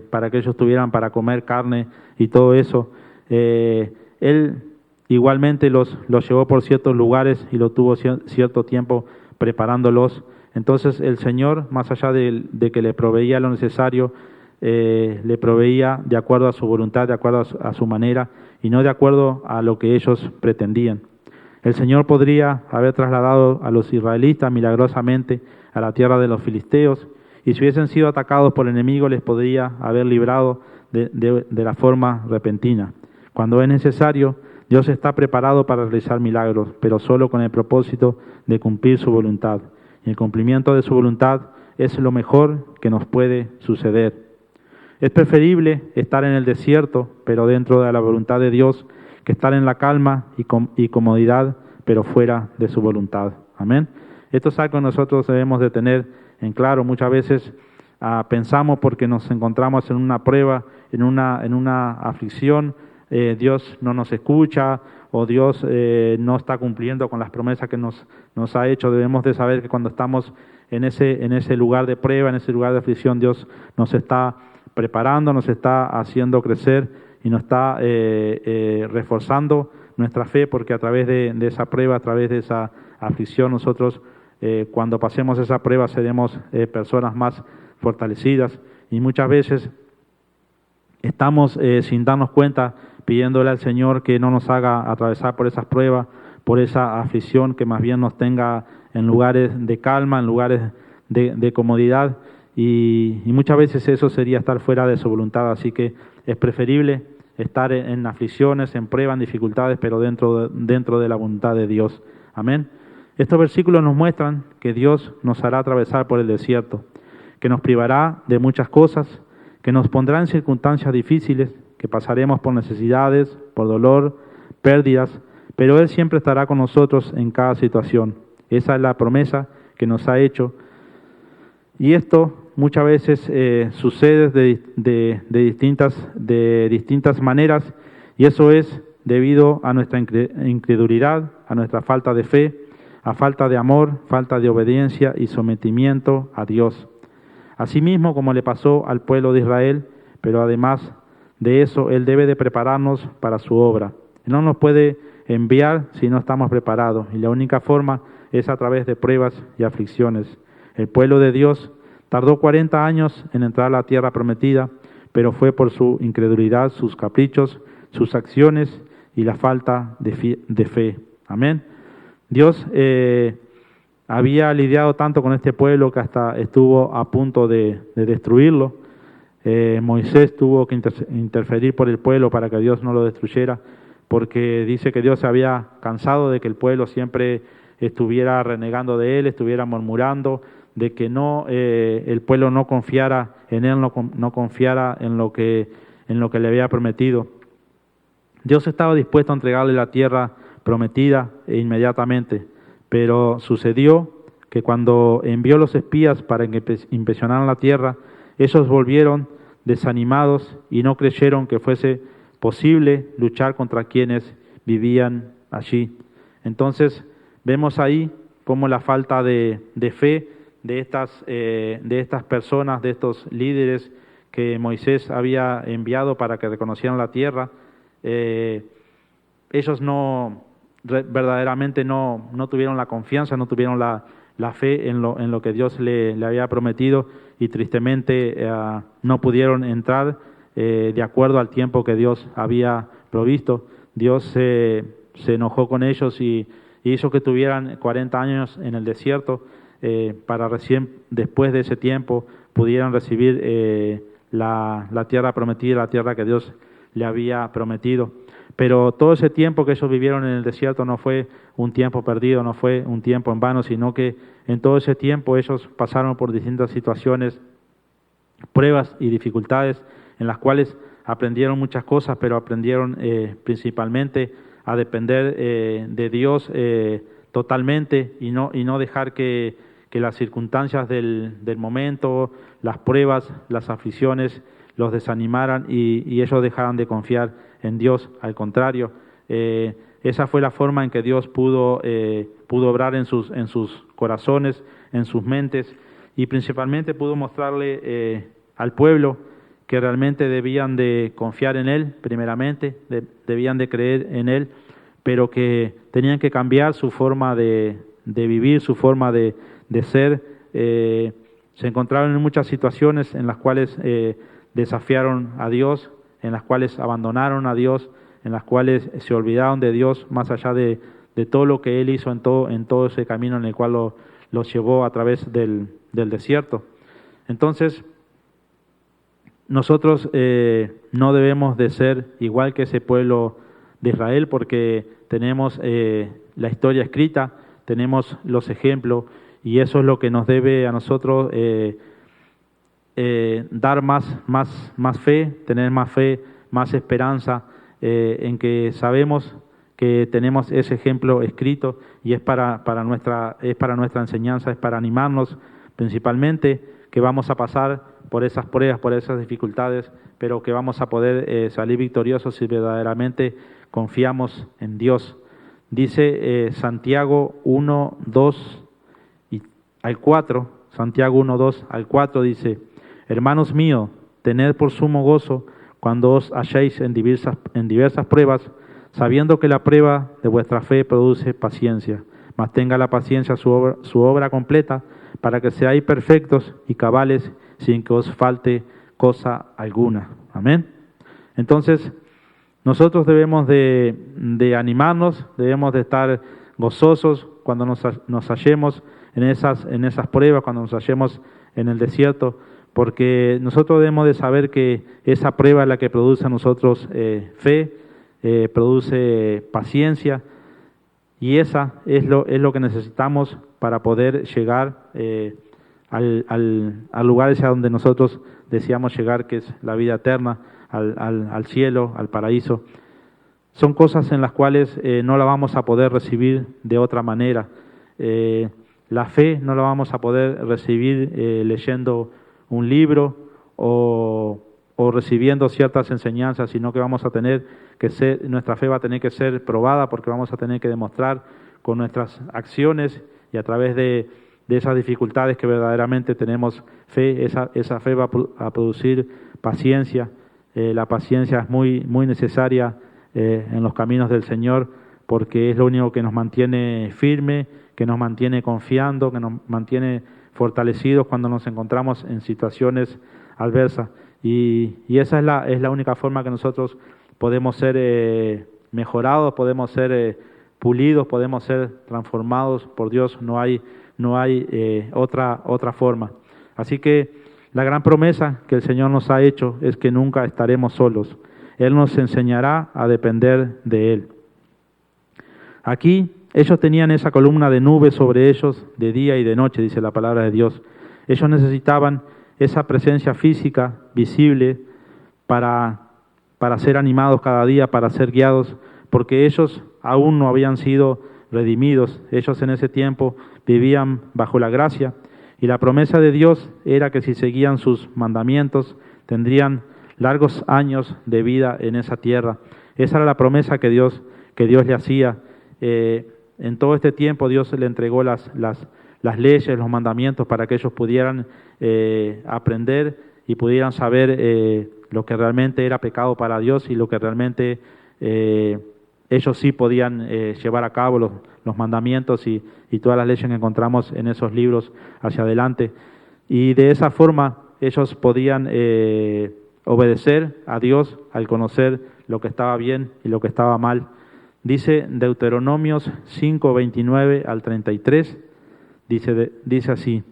para que ellos tuvieran para comer carne y todo eso. Él igualmente los llevó por ciertos lugares y lo tuvo cierto tiempo preparándolos. Entonces el Señor, más allá de que le proveía lo necesario, le proveía de acuerdo a su voluntad, de acuerdo a su manera, y no de acuerdo a lo que ellos pretendían. El Señor podría haber trasladado a los israelitas milagrosamente a la tierra de los filisteos, y si hubiesen sido atacados por el enemigo, les podría haber librado de la forma repentina. Cuando es necesario, Dios está preparado para realizar milagros, pero solo con el propósito de cumplir su voluntad. Y el cumplimiento de su voluntad es lo mejor que nos puede suceder. Es preferible estar en el desierto, pero dentro de la voluntad de Dios, que estar en la calma y comodidad, pero fuera de su voluntad. Amén. Esto es algo que nosotros debemos de tener en claro. Muchas veces pensamos porque nos encontramos en una prueba, en una aflicción, Dios no nos escucha o Dios no está cumpliendo con las promesas que nos ha hecho. Debemos de saber que cuando estamos en ese lugar de prueba, en ese lugar de aflicción, Dios nos está preparando, nos está haciendo crecer y nos está reforzando nuestra fe, porque a través de esa prueba, a través de esa aflicción, nosotros cuando pasemos esa prueba seremos personas más fortalecidas. Y muchas veces estamos sin darnos cuenta pidiéndole al Señor que no nos haga atravesar por esas pruebas, por esa aflicción, que más bien nos tenga en lugares de calma, en lugares de comodidad, y muchas veces eso sería estar fuera de su voluntad. Así que es preferible estar en aflicciones, en pruebas, en dificultades, pero dentro de la voluntad de Dios. Amén. Estos versículos nos muestran que Dios nos hará atravesar por el desierto, que nos privará de muchas cosas, que nos pondrá en circunstancias difíciles, que pasaremos por necesidades, por dolor, pérdidas, pero Él siempre estará con nosotros en cada situación. Esa es la promesa que nos ha hecho. Y esto muchas veces sucede de distintas maneras, y eso es debido a nuestra incredulidad, a nuestra falta de fe, a falta de amor, falta de obediencia y sometimiento a Dios. Asimismo, como le pasó al pueblo de Israel, pero además de eso, Él debe de prepararnos para su obra. Él no nos puede enviar si no estamos preparados, y la única forma es a través de pruebas y aflicciones. El pueblo de Dios tardó 40 años en entrar a la tierra prometida, pero fue por su incredulidad, sus caprichos, sus acciones y la falta de fe. Amén. Dios había lidiado tanto con este pueblo que hasta estuvo a punto de destruirlo. Moisés tuvo que interferir por el pueblo para que Dios no lo destruyera, porque dice que Dios se había cansado de que el pueblo siempre estuviera renegando de él, estuviera murmurando, de que el pueblo no confiara en él, no confiara en lo que le había prometido. Dios estaba dispuesto a entregarle la tierra prometida inmediatamente, pero sucedió que cuando envió los espías para que inspeccionaran la tierra, ellos volvieron desanimados y no creyeron que fuese posible luchar contra quienes vivían allí. Entonces vemos ahí cómo la falta de fe de estas personas, de estos líderes que Moisés había enviado para que reconocieran la tierra, ellos verdaderamente no tuvieron la confianza, no tuvieron la fe en lo que Dios le había prometido, y tristemente no pudieron entrar de acuerdo al tiempo que Dios había provisto. Dios se enojó con ellos y hizo que tuvieran 40 años en el desierto para recién después de ese tiempo pudieran recibir la tierra prometida, la tierra que Dios le había prometido. Pero todo ese tiempo que ellos vivieron en el desierto no fue un tiempo perdido, no fue un tiempo en vano, sino que en todo ese tiempo ellos pasaron por distintas situaciones, pruebas y dificultades en las cuales aprendieron muchas cosas, pero aprendieron principalmente a depender de Dios totalmente y no dejar que las circunstancias del momento, las pruebas, las aflicciones los desanimaran y ellos dejaran de confiar en Dios. Al contrario, esa fue la forma en que Dios pudo obrar en sus corazones, en sus mentes, y principalmente pudo mostrarle al pueblo que realmente debían de confiar en Él, primeramente, debían de creer en Él, pero que tenían que cambiar su forma de vivir, su forma de ser. Se encontraron en muchas situaciones en las cuales desafiaron a Dios, en las cuales abandonaron a Dios, en las cuales se olvidaron de Dios, más allá de todo lo que Él hizo en todo ese camino en el cual los llevó a través del desierto. Entonces, nosotros no debemos de ser igual que ese pueblo de Israel, porque tenemos la historia escrita, tenemos los ejemplos, y eso es lo que nos debe a nosotros dar más fe, tener más fe, más esperanza, en que sabemos que tenemos ese ejemplo escrito, y es para nuestra enseñanza, es para animarnos principalmente, que vamos a pasar por esas pruebas, por esas dificultades, pero que vamos a poder salir victoriosos si verdaderamente confiamos en Dios. Dice Santiago 1, 2 al 4, Santiago 1, 2 al 4 dice: hermanos míos, tened por sumo gozo cuando os halléis en diversas pruebas, sabiendo que la prueba de vuestra fe produce paciencia. Mas tenga la paciencia su obra completa, para que seáis perfectos y cabales, sin que os falte cosa alguna. Amén. Entonces, nosotros debemos de animarnos, debemos de estar gozosos cuando nos hallemos en esas pruebas, cuando nos hallemos en el desierto, porque nosotros debemos de saber que esa prueba es la que produce a nosotros fe, produce paciencia, y esa es lo que necesitamos para poder llegar al lugar hacia donde nosotros deseamos llegar, que es la vida eterna, al cielo, al paraíso. Son cosas en las cuales no la vamos a poder recibir de otra manera. La fe no la vamos a poder recibir leyendo un libro o recibiendo ciertas enseñanzas, sino que vamos a tener que nuestra fe va a tener que ser probada, porque vamos a tener que demostrar con nuestras acciones y a través de esas dificultades que verdaderamente tenemos fe. Esa fe va a producir paciencia. La paciencia es muy necesaria en los caminos del Señor, porque es lo único que nos mantiene firme, que nos mantiene confiando, que nos mantiene fortalecidos cuando nos encontramos en situaciones adversas. Y esa es la única forma que nosotros podemos ser mejorados, podemos ser pulidos, podemos ser transformados por Dios. No hay otra forma. Así que la gran promesa que el Señor nos ha hecho es que nunca estaremos solos. Él nos enseñará a depender de Él. Aquí ellos tenían esa columna de nube sobre ellos de día y de noche, dice la palabra de Dios. Ellos necesitaban esa presencia física, visible, para ser animados cada día, para ser guiados, porque ellos aún no habían sido redimidos. Ellos en ese tiempo vivían bajo la gracia, y la promesa de Dios era que si seguían sus mandamientos, tendrían largos años de vida en esa tierra. Esa era la promesa que Dios le hacía. En todo este tiempo Dios le entregó las leyes, los mandamientos, para que ellos pudieran aprender y pudieran saber lo que realmente era pecado para Dios y lo que realmente ellos sí podían llevar a cabo, los mandamientos y todas las leyes que encontramos en esos libros hacia adelante. Y de esa forma ellos podían obedecer a Dios al conocer lo que estaba bien y lo que estaba mal. Dice Deuteronomios 5, 29 al 33, dice así: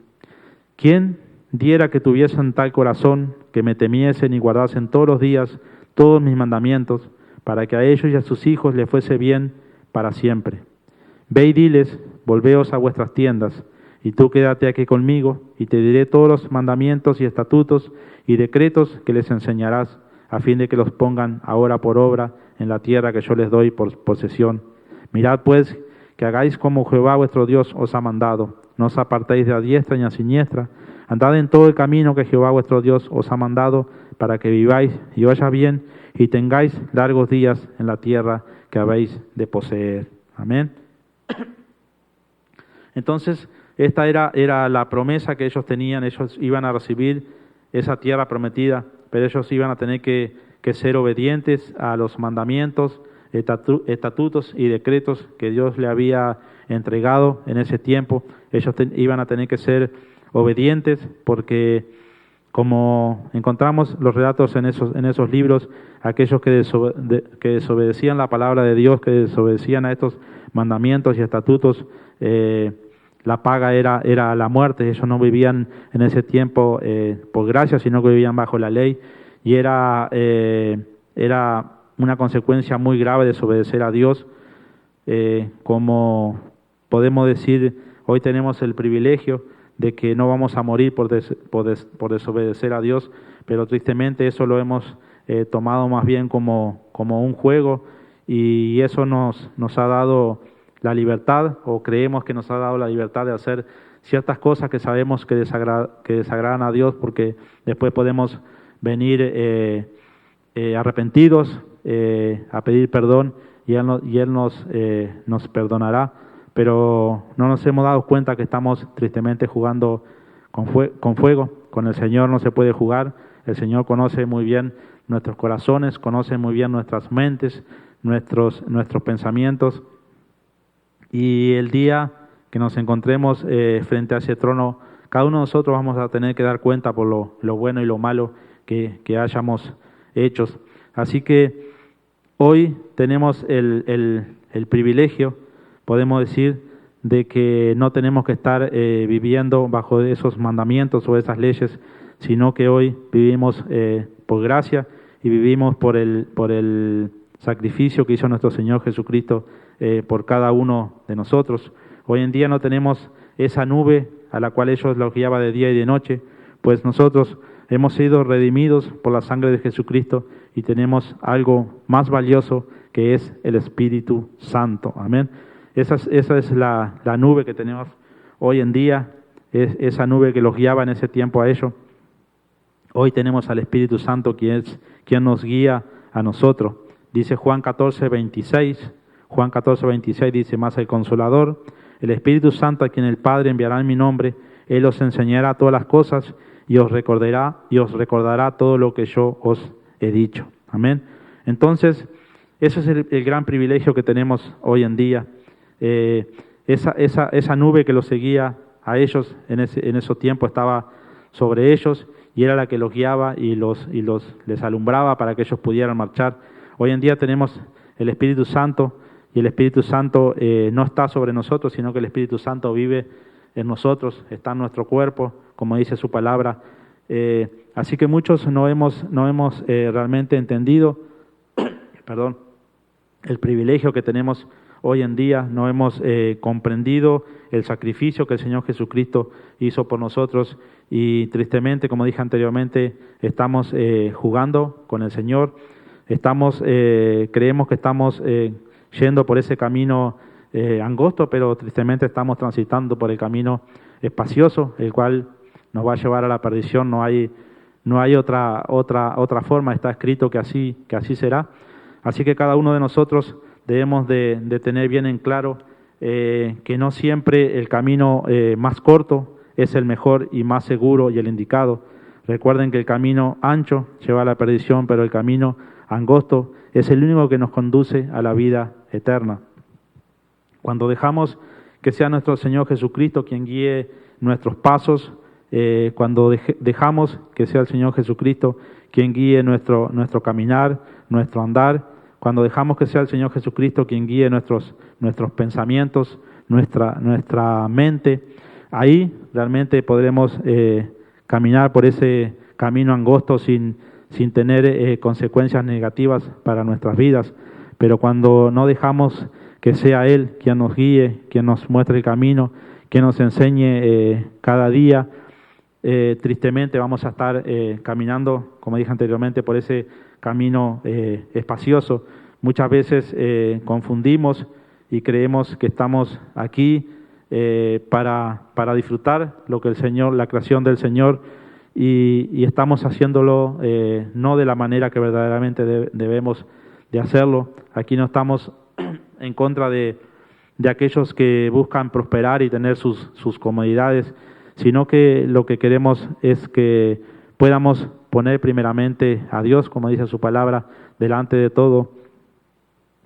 ¿Quién diera que tuviesen tal corazón, que me temiesen y guardasen todos los días todos mis mandamientos, para que a ellos y a sus hijos les fuese bien para siempre? Ve y diles: volveos a vuestras tiendas, y tú quédate aquí conmigo, y te diré todos los mandamientos y estatutos y decretos que les enseñarás, a fin de que los pongan ahora por obra en la tierra que yo les doy por posesión. Mirad pues que hagáis como Jehová vuestro Dios os ha mandado. No os apartéis de a diestra ni a siniestra. Andad en todo el camino que Jehová vuestro Dios os ha mandado, para que viváis y vaya bien y tengáis largos días en la tierra que habéis de poseer. Amén. Entonces, esta era la promesa que ellos tenían. Ellos iban a recibir esa tierra prometida, pero ellos iban a tener que ser obedientes a los mandamientos, estatutos y decretos que Dios le había entregado en ese tiempo. Ellos iban a tener que ser obedientes, porque como encontramos los relatos en esos libros, aquellos que desobedecían la palabra de Dios, que desobedecían a estos mandamientos y estatutos, la paga era la muerte. Ellos no vivían en ese tiempo por gracia, sino que vivían bajo la ley, y era una consecuencia muy grave de desobedecer a Dios. Como podemos decir, hoy tenemos el privilegio de que no vamos a morir por desobedecer a Dios, pero tristemente eso lo hemos tomado más bien como un juego, y eso nos ha dado la libertad, o creemos que nos ha dado la libertad de hacer ciertas cosas que sabemos que desagradan a Dios, porque después podemos venir arrepentidos a pedir perdón, y Él nos perdonará. Pero no nos hemos dado cuenta que estamos tristemente jugando con fuego. Con el Señor no se puede jugar. El Señor conoce muy bien nuestros corazones, conoce muy bien nuestras mentes, nuestros pensamientos. Y el día que nos encontremos frente a ese trono, cada uno de nosotros vamos a tener que dar cuenta por lo bueno y lo malo que hayamos hecho. Así que hoy tenemos el privilegio, podemos decir, de que no tenemos que estar viviendo bajo esos mandamientos o esas leyes, sino que hoy vivimos por gracia, y vivimos por el sacrificio que hizo nuestro Señor Jesucristo por cada uno de nosotros. Hoy en día no tenemos esa nube a la cual ellos los guiaba de día y de noche, pues nosotros hemos sido redimidos por la sangre de Jesucristo, y tenemos algo más valioso, que es el Espíritu Santo. Amén. Esa es la nube que tenemos hoy en día, es esa nube que los guiaba en ese tiempo a ellos. Hoy tenemos al Espíritu Santo, quien nos guía a nosotros. Dice Juan 14, 26. Juan 14, 26 dice: mas el Consolador, el Espíritu Santo, a quien el Padre enviará en mi nombre, Él os enseñará todas las cosas y os recordará todo lo que yo os he dicho. Amén. Entonces, ese es el gran privilegio que tenemos hoy en día. Esa nube que los seguía a ellos en esos tiempos estaba sobre ellos, y era la que los guiaba y les alumbraba para que ellos pudieran marchar. Hoy en día tenemos el Espíritu Santo, y el Espíritu Santo no está sobre nosotros, sino que el Espíritu Santo vive en nosotros, está en nuestro cuerpo, como dice su palabra. Así que muchos no hemos realmente entendido perdón, el privilegio que tenemos hoy en día, no hemos comprendido el sacrificio que el Señor Jesucristo hizo por nosotros, y tristemente, como dije anteriormente, estamos jugando con el Señor, creemos que estamos yendo por ese camino angosto, pero tristemente estamos transitando por el camino espacioso, el cual nos va a llevar a la perdición. No hay otra forma, está escrito que así será. Así que cada uno de nosotros debemos de tener bien en claro que no siempre el camino más corto es el mejor y más seguro y el indicado. Recuerden que el camino ancho lleva a la perdición, pero el camino angosto es el único que nos conduce a la vida eterna. Cuando dejamos que sea nuestro Señor Jesucristo quien guíe nuestros pasos, cuando dejamos que sea el Señor Jesucristo quien guíe nuestro caminar, nuestro andar, cuando dejamos que sea el Señor Jesucristo quien guíe nuestros pensamientos, nuestra mente, ahí realmente podremos caminar por ese camino angosto sin tener consecuencias negativas para nuestras vidas. Pero cuando no dejamos que sea Él quien nos guíe, quien nos muestre el camino, quien nos enseñe cada día, tristemente vamos a estar caminando, como dije anteriormente, por ese camino espacioso. Muchas veces confundimos y creemos que estamos aquí para disfrutar lo que el Señor, la creación del Señor, y estamos haciéndolo no de la manera que verdaderamente debemos de hacerlo. Aquí no estamos en contra de aquellos que buscan prosperar y tener sus comodidades, sino que lo que queremos es que podamos poner primeramente a Dios, como dice su palabra, delante de todo,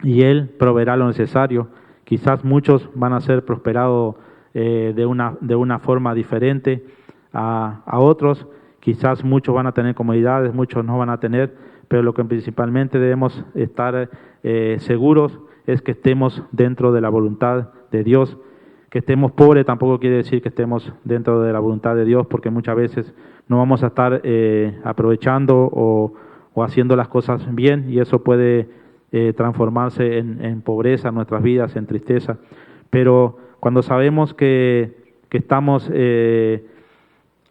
y Él proveerá lo necesario. Quizás muchos van a ser prosperados de una forma diferente a otros, quizás muchos van a tener comodidades, muchos no van a tener, pero lo que principalmente debemos estar seguros es que estemos dentro de la voluntad de Dios. Que estemos pobres tampoco quiere decir que estemos dentro de la voluntad de Dios, porque muchas veces no vamos a estar aprovechando o haciendo las cosas bien, y eso puede transformarse en pobreza en nuestras vidas, en tristeza. Pero cuando sabemos que estamos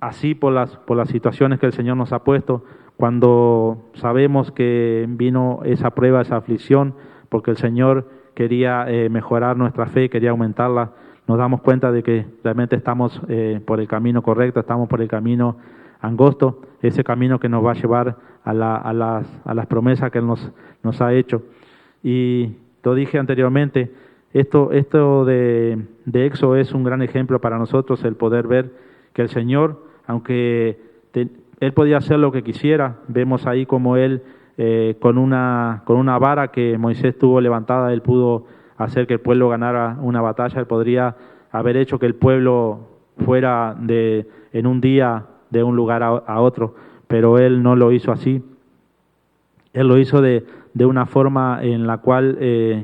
así por las situaciones que el Señor nos ha puesto, cuando sabemos que vino esa prueba, esa aflicción, porque el Señor quería mejorar nuestra fe, quería aumentarla, nos damos cuenta de que realmente estamos por el camino correcto, estamos por el camino angosto, ese camino que nos va a llevar a las promesas que Él nos ha hecho. Y lo dije anteriormente, esto de Éxodo es un gran ejemplo para nosotros, el poder ver que el Señor, aunque Él podía hacer lo que quisiera, vemos ahí como Él con una vara que Moisés tuvo levantada, Él pudo hacer que el pueblo ganara una batalla. Él podría haber hecho que el pueblo fuera en un día de un lugar a otro, pero Él no lo hizo así. Él lo hizo de una forma en la cual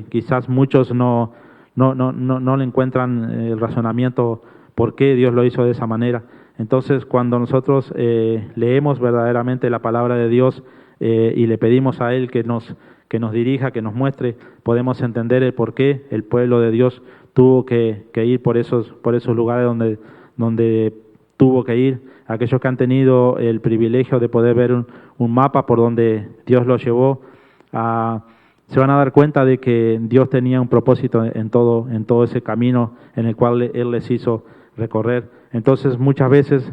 quizás muchos no le encuentran el razonamiento por qué Dios lo hizo de esa manera. Entonces, cuando nosotros leemos verdaderamente la palabra de Dios y le pedimos a Él que nos dirija, que nos muestre, podemos entender el por qué el pueblo de Dios tuvo que ir por esos lugares donde tuvo que ir. Aquellos que han tenido el privilegio de poder ver un mapa por donde Dios los llevó, se van a dar cuenta de que Dios tenía un propósito en todo ese camino en el cual Él les hizo recorrer. Entonces muchas veces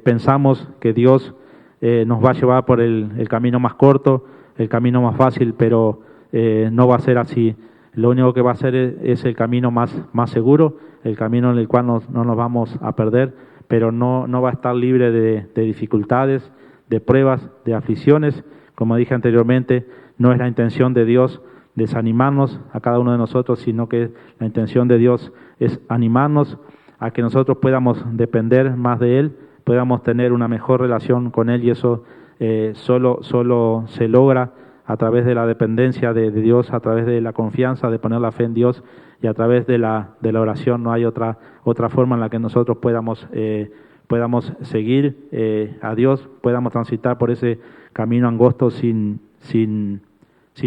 pensamos que Dios nos va a llevar por el camino más corto, el camino más fácil, pero no va a ser así. Lo único que va a ser es el camino más seguro, el camino en el cual no nos vamos a perder, pero no va a estar libre de dificultades, de pruebas, de aflicciones. Como dije anteriormente, no es la intención de Dios desanimarnos a cada uno de nosotros, sino que la intención de Dios es animarnos a que nosotros podamos depender más de Él, podamos tener una mejor relación con Él, y eso solo se logra a través de la dependencia de Dios, a través de la confianza, de poner la fe en Dios, y a través de la oración. No hay otra forma en la que nosotros podamos seguir a Dios, podamos transitar por ese camino angosto sin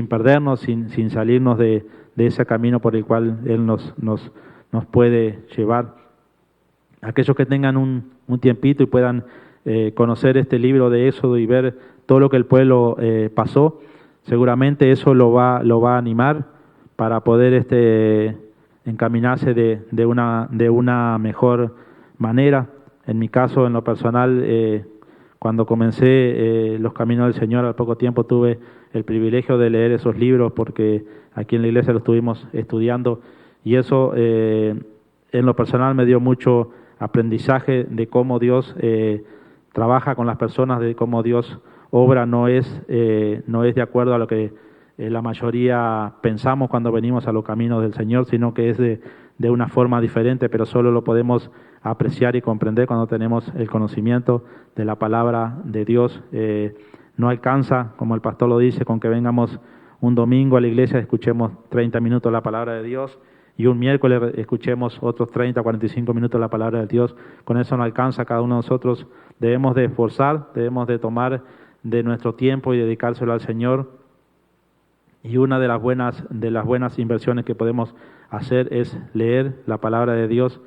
perdernos, sin salirnos de ese camino por el cual Él nos puede llevar. Aquellos que tengan un tiempito y puedan conocer este libro de Éxodo y ver todo lo que el pueblo pasó, seguramente eso lo va a animar para poder encaminarse de una mejor manera. En mi caso, en lo personal, cuando comencé los caminos del Señor, al poco tiempo tuve el privilegio de leer esos libros, porque aquí en la iglesia lo estuvimos estudiando, y eso en lo personal me dio mucho aprendizaje de cómo Dios trabaja con las personas, de cómo Dios obra. No es de acuerdo a lo que la mayoría pensamos cuando venimos a los caminos del Señor, sino que es de una forma diferente, pero solo lo podemos apreciar y comprender cuando tenemos el conocimiento de la palabra de Dios. No alcanza, como el pastor lo dice, con que vengamos un domingo a la iglesia, escuchemos 30 minutos la palabra de Dios, y un miércoles escuchemos otros 30, 45 minutos la palabra de Dios. Con eso no alcanza. Cada uno de nosotros debemos de esforzar, debemos de tomar de nuestro tiempo y dedicárselo al Señor. Y una de las buenas inversiones que podemos hacer es leer la palabra de Dios,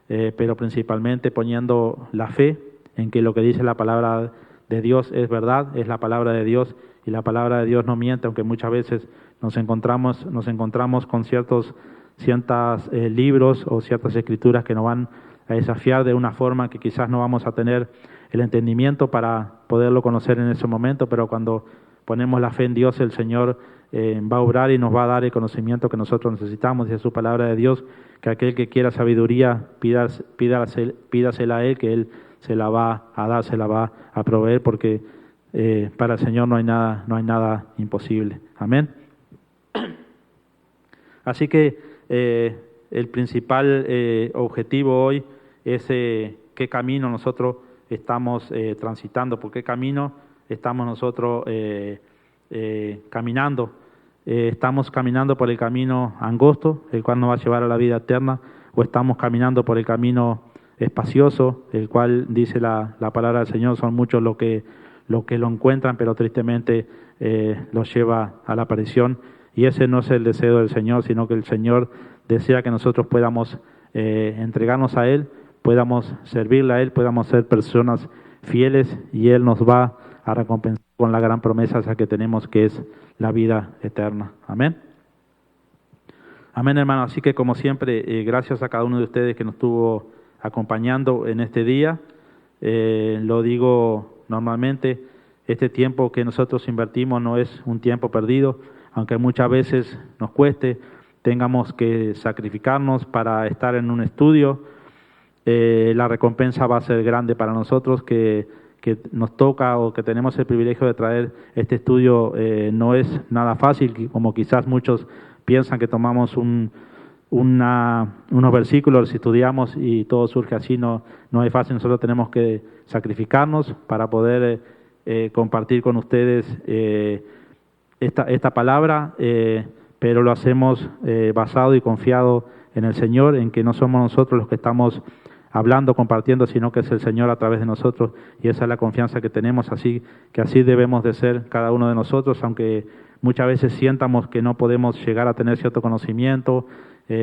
pero principalmente poniendo la fe en que lo que dice la palabra de Dios es verdad, es la palabra de Dios, y la palabra de Dios no miente, aunque muchas veces nos encontramos con ciertos libros o ciertas escrituras que nos van a desafiar de una forma que quizás no vamos a tener el entendimiento para poderlo conocer en ese momento, pero cuando ponemos la fe en Dios, el Señor va a obrar y nos va a dar el conocimiento que nosotros necesitamos. Y es su palabra de Dios, que aquel que quiera sabiduría, pídasela a Él, que Él se la va a dar, se la va a proveer, porque para el Señor no hay nada imposible. Amén. Así que el principal objetivo hoy es qué camino nosotros estamos transitando, por qué camino estamos nosotros caminando. ¿Estamos caminando por el camino angosto, el cual nos va a llevar a la vida eterna, o estamos caminando por el camino espacioso, el cual dice la palabra del Señor, son muchos los que lo encuentran, pero tristemente los lleva a la perdición? Y ese no es el deseo del Señor, sino que el Señor desea que nosotros podamos entregarnos a Él, podamos servirle a Él, podamos ser personas fieles, y Él nos va a recompensar con la gran promesa esa que tenemos, que es la vida eterna. Amén. Amén, hermano. Así que, como siempre, gracias a cada uno de ustedes que nos estuvo acompañando en este día. Lo digo normalmente, este tiempo que nosotros invertimos no es un tiempo perdido, aunque muchas veces nos cueste, tengamos que sacrificarnos para estar en un estudio. La recompensa va a ser grande para nosotros, que nos toca o que tenemos el privilegio de traer este estudio. No es nada fácil, como quizás muchos piensan que tomamos unos versículos, los estudiamos y todo surge así. No es fácil. Nosotros tenemos que sacrificarnos para poder compartir con ustedes esta palabra, pero lo hacemos basado y confiado en el Señor, en que no somos nosotros los que estamos hablando, compartiendo, sino que es el Señor a través de nosotros, y esa es la confianza que tenemos. Así debemos de ser cada uno de nosotros, aunque muchas veces sientamos que no podemos llegar a tener cierto conocimiento,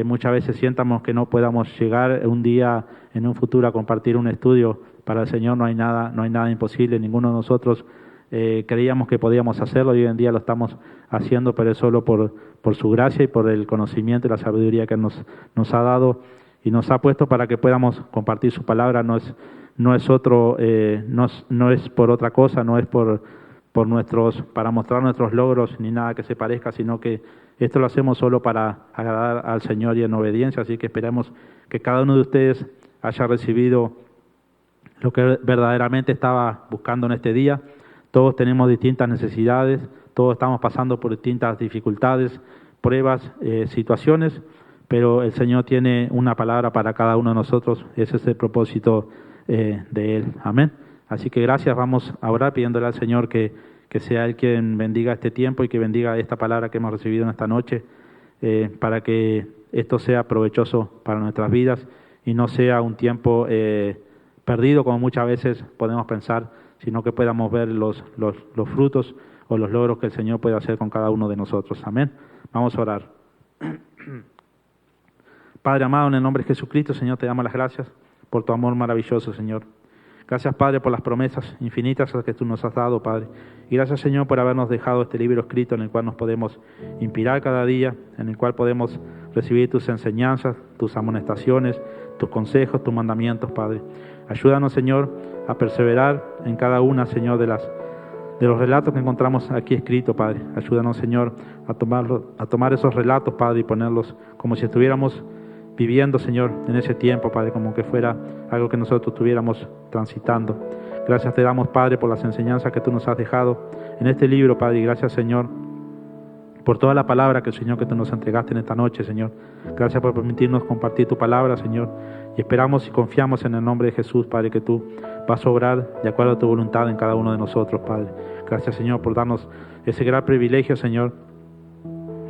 muchas veces sientamos que no podamos llegar un día en un futuro a compartir un estudio. Para el Señor no hay nada imposible. Ninguno de nosotros creíamos que podíamos hacerlo, y hoy en día lo estamos haciendo, pero es solo por su gracia y por el conocimiento y la sabiduría que nos ha dado y nos ha puesto para que podamos compartir su palabra. No es por otra cosa, no es para mostrar nuestros logros ni nada que se parezca, sino que esto lo hacemos solo para agradar al Señor y en obediencia. Así que esperamos que cada uno de ustedes haya recibido lo que verdaderamente estaba buscando en este día. Todos tenemos distintas necesidades, todos estamos pasando por distintas dificultades, pruebas, situaciones, pero el Señor tiene una palabra para cada uno de nosotros. Ese es el propósito de Él. Amén. Así que gracias, vamos a orar pidiéndole al Señor que sea Él quien bendiga este tiempo y que bendiga esta palabra que hemos recibido en esta noche, para que esto sea provechoso para nuestras vidas y no sea un tiempo perdido como muchas veces podemos pensar, sino que podamos ver los frutos o los logros que el Señor puede hacer con cada uno de nosotros. Amén. Vamos a orar. Padre amado, en el nombre de Jesucristo, Señor, te damos las gracias por tu amor maravilloso, Señor. Gracias, Padre, por las promesas infinitas que tú nos has dado, Padre. Y gracias, Señor, por habernos dejado este libro escrito en el cual nos podemos inspirar cada día, en el cual podemos recibir tus enseñanzas, tus amonestaciones, tus consejos, tus mandamientos, Padre. Ayúdanos, Señor, a perseverar en cada una, Señor, de los relatos que encontramos aquí escritos, Padre. Ayúdanos, Señor, a tomar esos relatos, Padre, y ponerlos como si estuviéramos viviendo, Señor, en ese tiempo, Padre, como que fuera algo que nosotros estuviéramos transitando. Gracias te damos, Padre, por las enseñanzas que tú nos has dejado en este libro, Padre, y gracias, Señor, por toda la palabra que, Señor, que tú nos entregaste en esta noche, Señor. Gracias por permitirnos compartir tu palabra, Señor, y esperamos y confiamos en el nombre de Jesús, Padre, que tú vas a obrar de acuerdo a tu voluntad en cada uno de nosotros, Padre. Gracias, Señor, por darnos ese gran privilegio, Señor,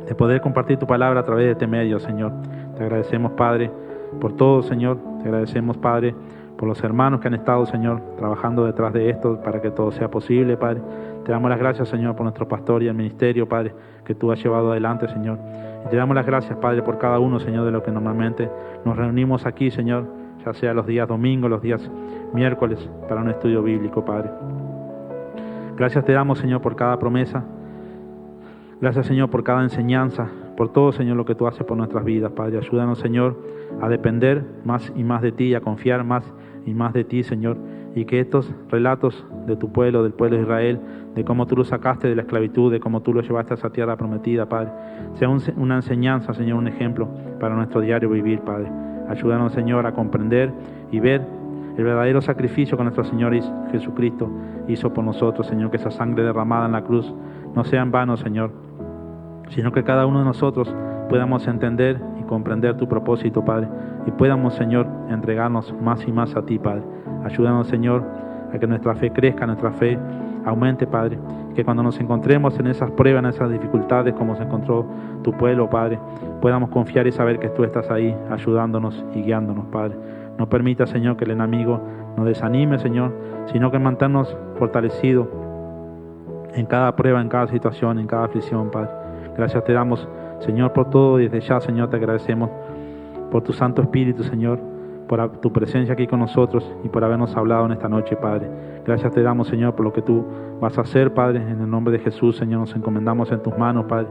de poder compartir tu palabra a través de este medio, Señor. Te agradecemos, Padre, por todo, Señor. Te agradecemos, Padre, por los hermanos que han estado, Señor, trabajando detrás de esto para que todo sea posible, Padre. Te damos las gracias, Señor, por nuestro pastor y el ministerio, Padre, que tú has llevado adelante, Señor. Y te damos las gracias, Padre, por cada uno, Señor, de lo que normalmente nos reunimos aquí, Señor, ya sea los días domingos, los días miércoles, para un estudio bíblico, Padre. Gracias te damos, Señor, por cada promesa. Gracias, Señor, por cada enseñanza, por todo, Señor, lo que tú haces por nuestras vidas, Padre. Ayúdanos, Señor, a depender más y más de ti, a confiar más y más de ti, Señor. Y que estos relatos de tu pueblo, del pueblo de Israel, de cómo tú lo sacaste de la esclavitud, de cómo tú lo llevaste a esa tierra prometida, Padre, sea una enseñanza, Señor, un ejemplo para nuestro diario vivir, Padre. Ayúdanos, Señor, a comprender y ver el verdadero sacrificio que nuestro Señor Jesucristo hizo por nosotros, Señor. Que esa sangre derramada en la cruz no sea en vano, Señor, sino que cada uno de nosotros podamos entender y comprender tu propósito, Padre, y podamos, Señor, entregarnos más y más a ti, Padre. Ayúdanos, Señor, a que nuestra fe crezca, nuestra fe aumente, Padre, que cuando nos encontremos en esas pruebas, en esas dificultades, como se encontró tu pueblo, Padre, podamos confiar y saber que tú estás ahí, ayudándonos y guiándonos, Padre. No permita, Señor, que el enemigo nos desanime, Señor, sino que manténnos fortalecidos en cada prueba, en cada situación, en cada aflicción, Padre. Gracias te damos, Señor, por todo. Desde ya, Señor, te agradecemos por tu Santo Espíritu, Señor, por tu presencia aquí con nosotros y por habernos hablado en esta noche, Padre. Gracias te damos, Señor, por lo que tú vas a hacer, Padre. En el nombre de Jesús, Señor, nos encomendamos en tus manos, Padre.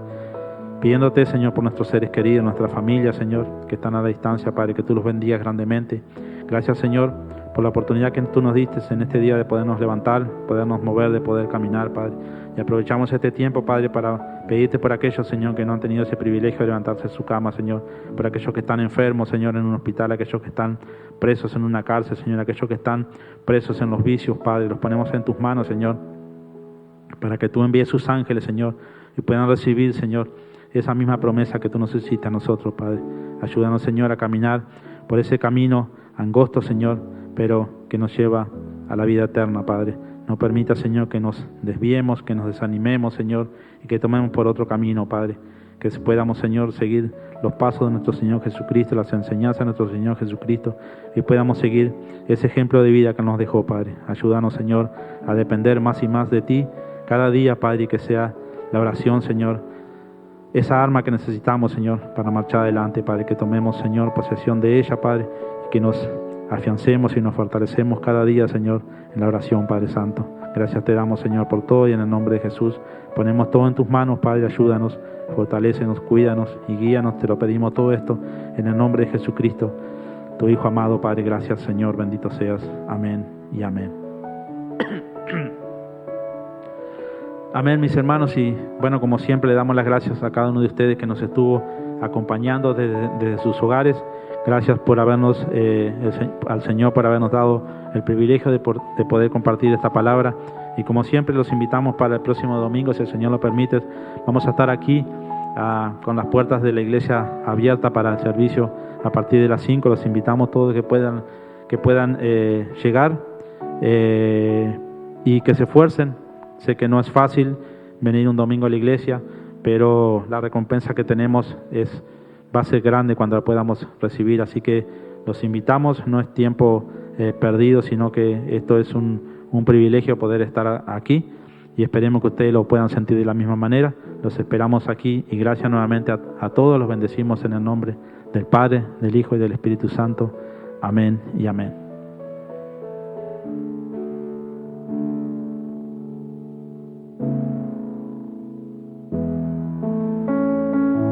Pidiéndote, Señor, por nuestros seres queridos, nuestra familia, Señor, que están a la distancia, Padre, que tú los bendigas grandemente. Gracias, Señor, por la oportunidad que tú nos diste en este día de podernos levantar, podernos mover, de poder caminar, Padre. Y aprovechamos este tiempo, Padre, para pedirte por aquellos, Señor, que no han tenido ese privilegio de levantarse de su cama, Señor. Por aquellos que están enfermos, Señor, en un hospital, aquellos que están presos en una cárcel, Señor, aquellos que están presos en los vicios, Padre. Los ponemos en tus manos, Señor, para que tú envíes sus ángeles, Señor, y puedan recibir, Señor, esa misma promesa que tú nos hiciste a nosotros, Padre. Ayúdanos, Señor, a caminar por ese camino angosto, Señor, pero que nos lleva a la vida eterna, Padre. No permita, Señor, que nos desviemos, que nos desanimemos, Señor, y que tomemos por otro camino, Padre. Que podamos, Señor, seguir los pasos de nuestro Señor Jesucristo, las enseñanzas de nuestro Señor Jesucristo, y podamos seguir ese ejemplo de vida que nos dejó, Padre. Ayúdanos, Señor, a depender más y más de ti cada día, Padre, y que sea la oración, Señor, esa arma que necesitamos, Señor, para marchar adelante, Padre. Que tomemos, Señor, posesión de ella, Padre, y que nos afiancemos y nos fortalecemos cada día, Señor, en la oración, Padre Santo. Gracias te damos, Señor, por todo, y en el nombre de Jesús ponemos todo en tus manos, Padre. Ayúdanos, fortalécenos, cuídanos y guíanos. Te lo pedimos todo esto en el nombre de Jesucristo, tu Hijo amado, Padre. Gracias, Señor, bendito seas. Amén y amén. Amén, mis hermanos, y bueno, como siempre, le damos las gracias a cada uno de ustedes que nos estuvo acompañando desde sus hogares. Gracias por habernos, al Señor por habernos dado el privilegio de poder compartir esta palabra. Y como siempre, los invitamos para el próximo domingo, si el Señor lo permite. Vamos a estar aquí con las puertas de la iglesia abiertas para el servicio a partir de las 5. Los invitamos todos que puedan que puedan llegar y que se esfuercen. Sé que no es fácil venir un domingo a la iglesia, pero la recompensa que tenemos va a ser grande cuando la podamos recibir. Así que los invitamos, no es tiempo perdido, sino que esto es un privilegio poder estar aquí, y esperemos que ustedes lo puedan sentir de la misma manera. Los esperamos aquí, y gracias nuevamente a todos. Los bendecimos en el nombre del Padre, del Hijo y del Espíritu Santo. Amén y amén.